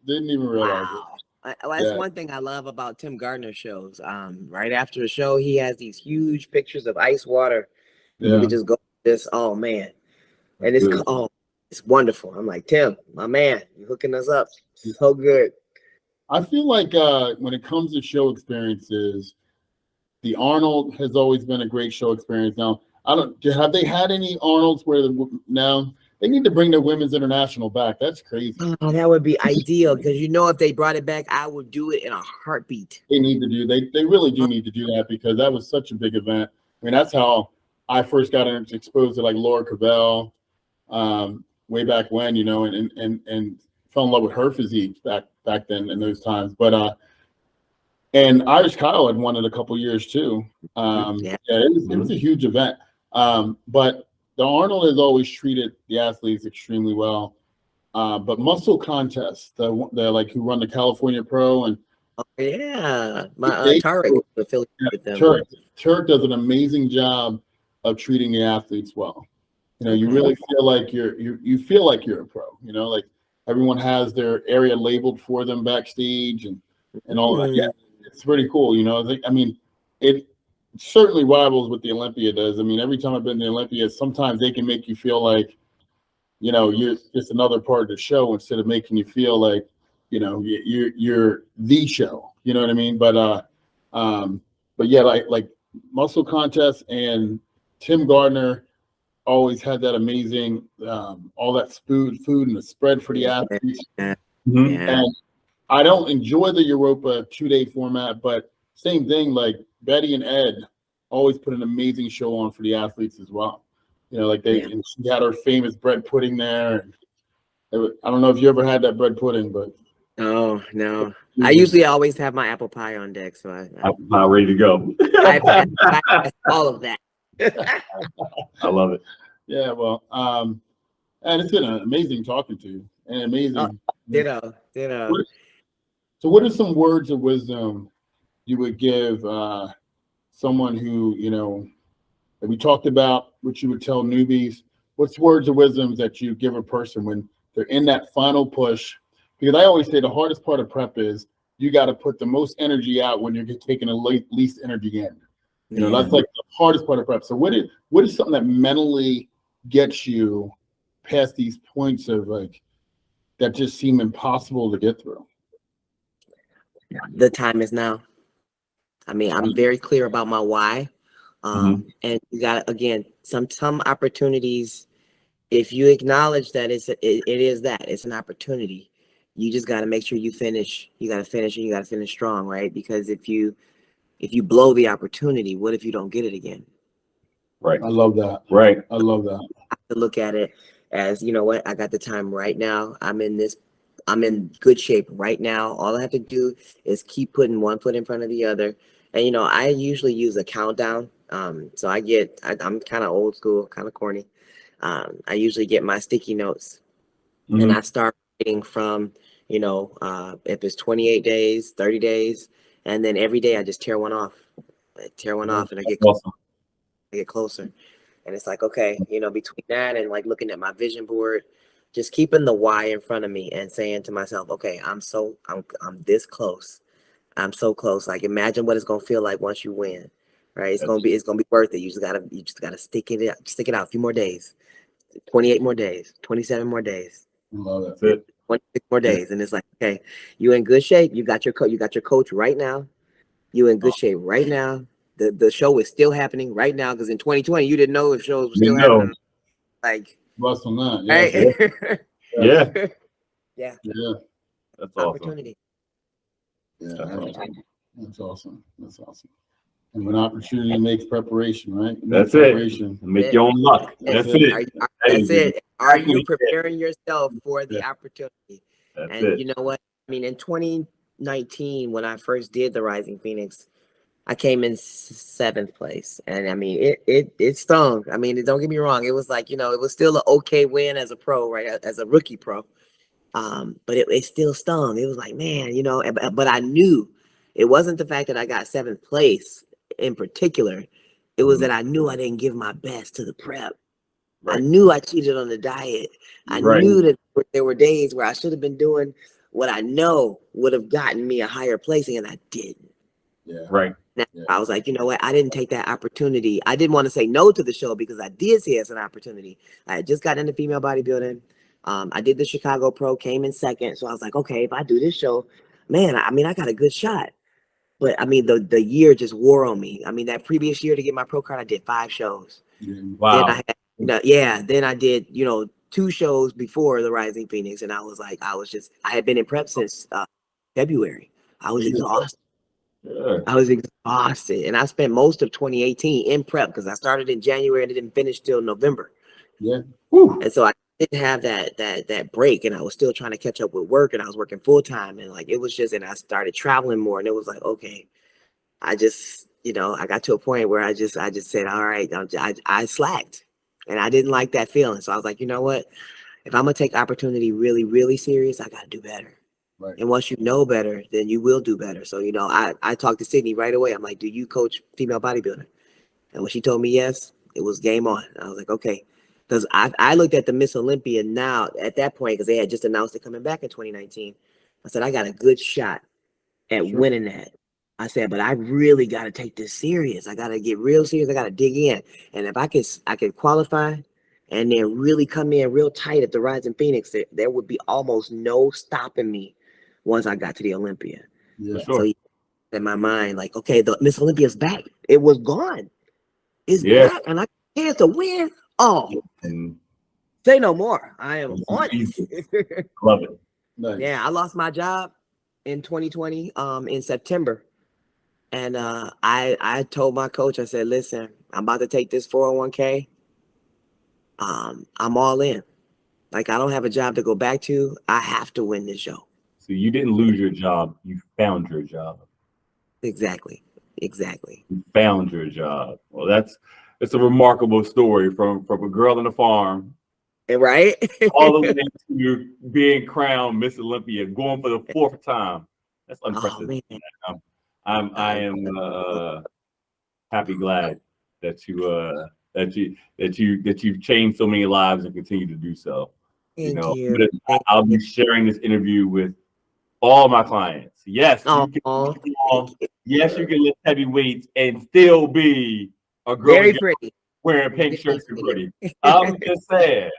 That's one thing I love about Tim Gardner's shows. Right after the show, he has these huge pictures of ice water. Yeah. You can just go this. Oh man, and it's wonderful. I'm like, Tim, my man, you're hooking us up. So good. I feel like when it comes to show experiences, the Arnold has always been a great show experience. Now, have they had any Arnolds where now they need to bring the women's international back? That's crazy. Oh, that would be ideal because if they brought it back, I would do it in a heartbeat. They need to they really do need to do that because that was such a big event. I mean, that's how I first got exposed to like Laura Cavell way back when, and fell in love with her physique back then in those times. But and Irish Kyle had won it a couple years too. It was a huge event. But the Arnold has always treated the athletes extremely well. But muscle contests, the like who run the California Pro and Tarek affiliated with them. Turk does an amazing job of treating the athletes well. You really feel like you feel like you're a pro. Like everyone has their area labeled for them backstage and all that. Yeah, it's pretty cool. I mean, it certainly rivals what the Olympia does. I mean, every time I've been to the Olympia, sometimes they can make you feel like, you're just another part of the show instead of making you feel like, you're the show. You know what I mean? But yeah, like muscle contests and Tim Gardner always had that amazing all that food and the spread for the athletes. And I don't enjoy the Europa 2-day format, but same thing, like Betty and Ed always put an amazing show on for the athletes as well. You know, like and she had her famous bread pudding there. And I don't know if you ever had that bread pudding, but no. I usually always have my apple pie on deck, so I'm ready to go. I all of that. I love it. Yeah, well, and it's been amazing talking to you, and amazing. Ditto. So, what are some words of wisdom you would give someone who, you know, that we talked about, what you would tell newbies? What's words of wisdom that you give a person when they're in that final push? Because I always say the hardest part of prep is you got to put the most energy out when you're taking the least energy in. You know, that's like the hardest part of prep. So what is something that mentally gets you past these points of like that just seem impossible to get through? The time is now. I mean, I'm very clear about my why. And you got, again, some opportunities, if you acknowledge that it is it's an opportunity, you just got to make sure you finish. You got to finish, and you got to finish strong, right? Because if you blow the opportunity, what if you don't get it again? Right. I love that. Right. I love that. I have to look at it as, you know what, I got the time right now. I'm in good shape right now. All I have to do is keep putting one foot in front of the other. And, you know, I usually use a countdown. So I'm kind of old school, kind of corny. I usually get my sticky notes and I start writing from, you know, if it's 28 days, 30 days, and then every day I just tear one off. And I get awesome. I get closer. And it's like, okay, you know, between that and like looking at my vision board, just keeping the why in front of me and saying to myself, okay, I'm this close. I'm so close. Like, imagine what it's gonna feel like once you win, right? It's gonna be worth it. You just gotta stick it out a few more days, 28 more days, 27 more days. I love it. 26 more days, and it's like, okay, you in good shape. You got your coach right now. You in good shape right now. The show is still happening right now, because in 2020 you didn't know if shows were still happening. Like, Plus on that, right? Yeah. Yeah. That's awesome. Opportunity. Yeah, that's awesome. And when opportunity makes preparation, right? That's preparation. it. Make your own luck. That's it. That's it. Are you preparing yourself for the opportunity? That's and you know what? I mean, in 2019, when I first did the Rising Phoenix, I came in 7th place, and I mean, it stung. I mean, don't get me wrong. It was like, you know, it was still an okay win as a pro, right? As a rookie pro. But it still stung. It was like, man, you know, but I knew it wasn't the fact that I got 7th place in particular. It was that I knew I didn't give my best to the prep. Right. I knew I cheated on the diet. I knew that there were days where I should have been doing what I know would have gotten me a higher placing, and I didn't. Yeah. Right. Now, I was like, you know what? I didn't take that opportunity. I didn't want to say no to the show because I did see it as an opportunity. I had just got into female bodybuilding. I did the Chicago Pro, came in 2nd. So I was like, okay, if I do this show, man, I mean, I got a good shot. But I mean, the year just wore on me. I mean, that previous year to get my pro card, I did 5 shows. Wow. Then I did, you know, 2 shows before the Rising Phoenix. And I was like, I had been in prep since February. I was exhausted. I was exhausted. And I spent most of 2018 in prep because I started in January and it didn't finish till November. Yeah. And so I didn't have that break, and I was still trying to catch up with work, and I was working full time, and like it was just, and I started traveling more, and it was like, okay, I just, you know, I got to a point where I just said, all right, I slacked, and I didn't like that feeling. So I was like, you know what, if I'm gonna take opportunity really, really serious, I gotta do better. Right. And once you know better, then you will do better. So, you know, I talked to Sydney right away. I'm like, do you coach female bodybuilding? And when she told me yes, it was game on. I was like, okay. Because I looked at the Miss Olympia now at that point, because they had just announced it coming back in 2019. I said, I got a good shot at winning that. I said, but I really got to take this serious. I got to get real serious. I got to dig in. And if I could qualify and then really come in real tight at the Rising Phoenix, there would be almost no stopping me once I got to the Olympia. Yeah. So in my mind, like, okay, the Miss Olympia's back. It was gone. It's back, and I chance to win. Oh, say no more. I am on it. Love it. Nice. Yeah, I lost my job in 2020 in September. And I told my coach, I said, listen, I'm about to take this 401k. I'm all in. Like, I don't have a job to go back to. I have to win this show. So you didn't lose your job. You found your job. Exactly. You found your job. Well, it's a remarkable story from a girl on the farm Right? all the way to being crowned Miss Olympia, going for the 4th time. That's Oh, unprecedented. man. I am happy, glad that you've changed so many lives and continue to do so. Thank you. I'll be sharing this interview with all my clients. Yes, Oh, yes, you can lift heavy weights and still be a girl very pretty. wearing pink shirts and pretty. I'm just saying.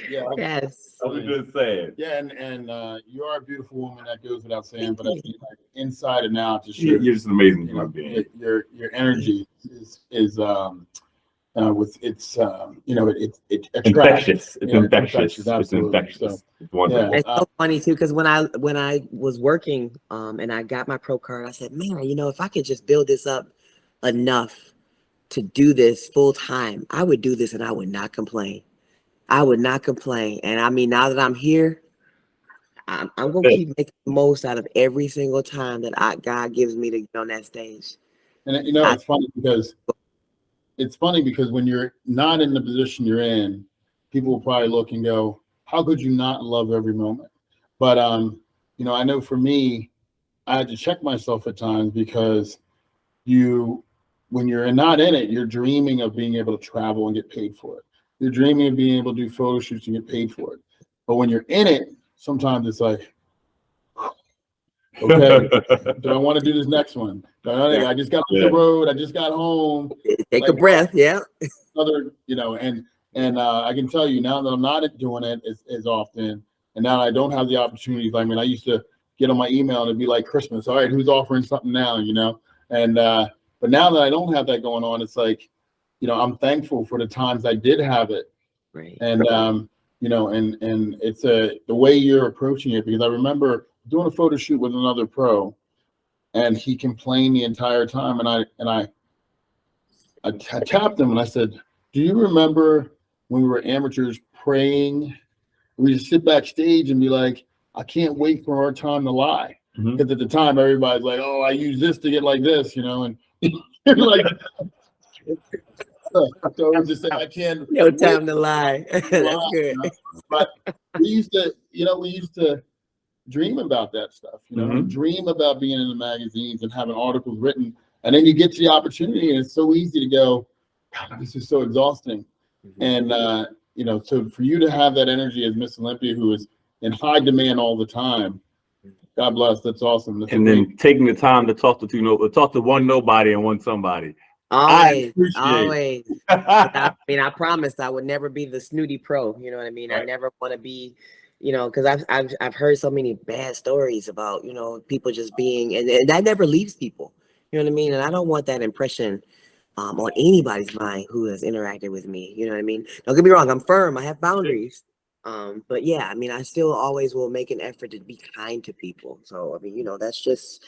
Yeah. Yes. I'm just saying. Yeah, and you are a beautiful woman. That goes without saying. But I think, like, inside and out, just You're just an amazing you know, human being. your energy is with its it attracts. Infectious. It's Yeah, infectious. It's absolutely. infectious. So, It's wonderful. It's so funny too, because when I was working, and I got my pro card, I said, man, if I could just build this up enough to do this full time, I would do this and I would not complain. And I mean, now that I'm here, I'm gonna keep making the most out of every single time that God gives me to get on that stage. and it's funny because when you're not in the position you're in, people will probably look and go, how could you not love every moment? But I know for me, I had to check myself at times because when you're not in it, you're dreaming of being able to travel and get paid for it. You're dreaming of being able to do photo shoots and get paid for it. But when you're in it, sometimes it's like, okay, do I want to do this next one? I just got off the road. I just got home. Take a breath. Yeah. And I can tell you now that I'm not doing it as often, and now I don't have the opportunities. I mean, I used to get on my email and it'd be like Christmas. All right, who's offering something now? And but now that I don't have that going on, it's like, I'm thankful for the times I did have it. Right. And and it's the way you're approaching it, because I remember doing a photo shoot with another pro, and he complained the entire time, and I tapped him and I said, do you remember when we were amateurs praying? We just sit backstage and be like, I can't wait for our time to lie. Because at the time, everybody's like, oh, I use this to get like this, and like, so it was just like, I can't. No time to lie. That's good. But we used to dream about that stuff, dream about being in the magazines and having articles written. And then you get to the opportunity and it's so easy to go, God, this is so exhausting. And, so for you to have that energy as Miss Olympia, who is in high demand all the time, God bless, that's awesome. That's then taking the time to talk to one nobody and one somebody. Always. I mean, I promised I would never be the snooty pro. You know what I mean? Right. I never want to be, because I've heard so many bad stories about, people just being, and that never leaves people. You know what I mean? And I don't want that impression on anybody's mind who has interacted with me. You know what I mean? Don't get me wrong. I'm firm. I have boundaries. But yeah, I mean, I still always will make an effort to be kind to people. So, I mean, that's just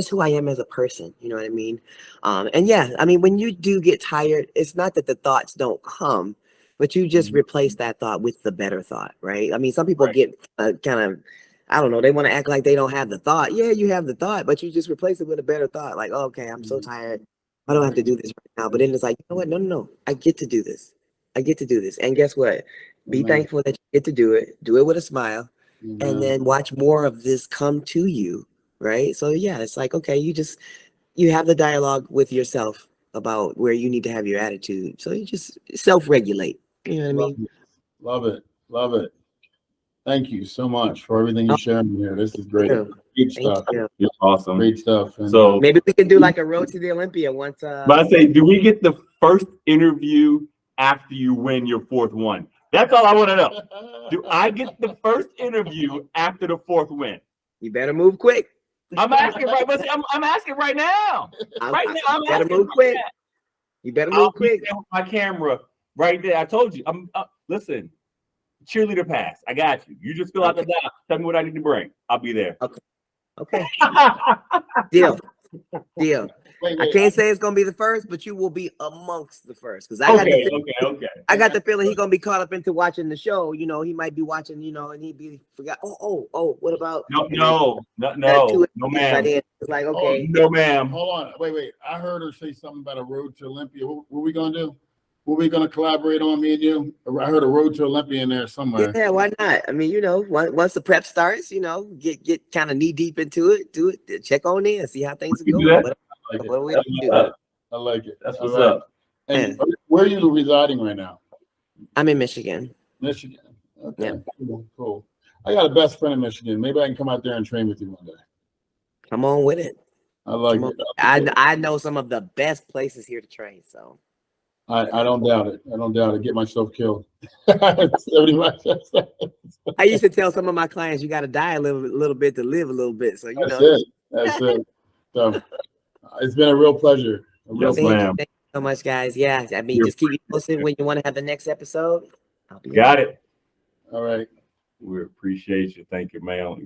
who I am as a person. You know what I mean? And yeah, I mean, when you do get tired, it's not that the thoughts don't come, but you just replace that thought with the better thought, right? I mean, some people get kind of, I don't know, they want to act like they don't have the thought. Yeah, you have the thought, but you just replace it with a better thought. Like, oh, okay, I'm so tired. I don't have to do this right now. But then it's like, you know what? No. I get to do this. And guess what? Be thankful that you get to do it. Do it with a smile, and then watch more of this come to you, right? So yeah, it's like, okay, you have the dialogue with yourself about where you need to have your attitude. So you just self-regulate. You know what I mean? Love it. Thank you so much for everything you're sharing here. This is great. Great stuff. You're awesome. Great stuff. And so maybe we can do like a road to the Olympia once. But I say, do we get the first interview after you win your 4th one? That's all I want to know. Do I get the first interview after the 4th win? You better move quick. I'm asking right. I'm asking right now. You better move quick. You better move quick. With my camera right there. I told you. Listen. Cheerleader pass. I got you. You just fill out the doc. Tell me what I need to bring. I'll be there. Okay. Deal. I can't say it's gonna be the first, but you will be amongst the first. Because I got I got the feeling he's gonna be caught up into watching the show. You know, he might be watching, you know, and he'd be forgot. Oh, what about No, that ma'am. right in? It's like, okay. No, ma'am. Hold on. Wait. I heard her say something about a road to Olympia. What we gonna do? What we gonna collaborate on, me and you? I heard a road to Olympia in there somewhere. Yeah, why not? I mean, you know, once the prep starts, you know, get kind of knee deep into it, do it, check on in, see how things are going. What we do? I like it. That's what's up. And where are you residing right now? I'm in Michigan. Michigan. Okay. Yeah. Cool. I got a best friend in Michigan. Maybe I can come out there and train with you one day. Come on with it. I like it. I know some of the best places here to train, so. I don't doubt it. I don't doubt it. Get myself killed. 70 I used to tell some of my clients, you got to die a little bit to live a little bit. So, you That's know. it. That's it. So, it's been a real pleasure. Yes, ma'am. Thank you so much, guys. Yeah, I mean, just keep me posted when you want to have the next episode. Got it. All right. We appreciate you. Thank you, ma'am.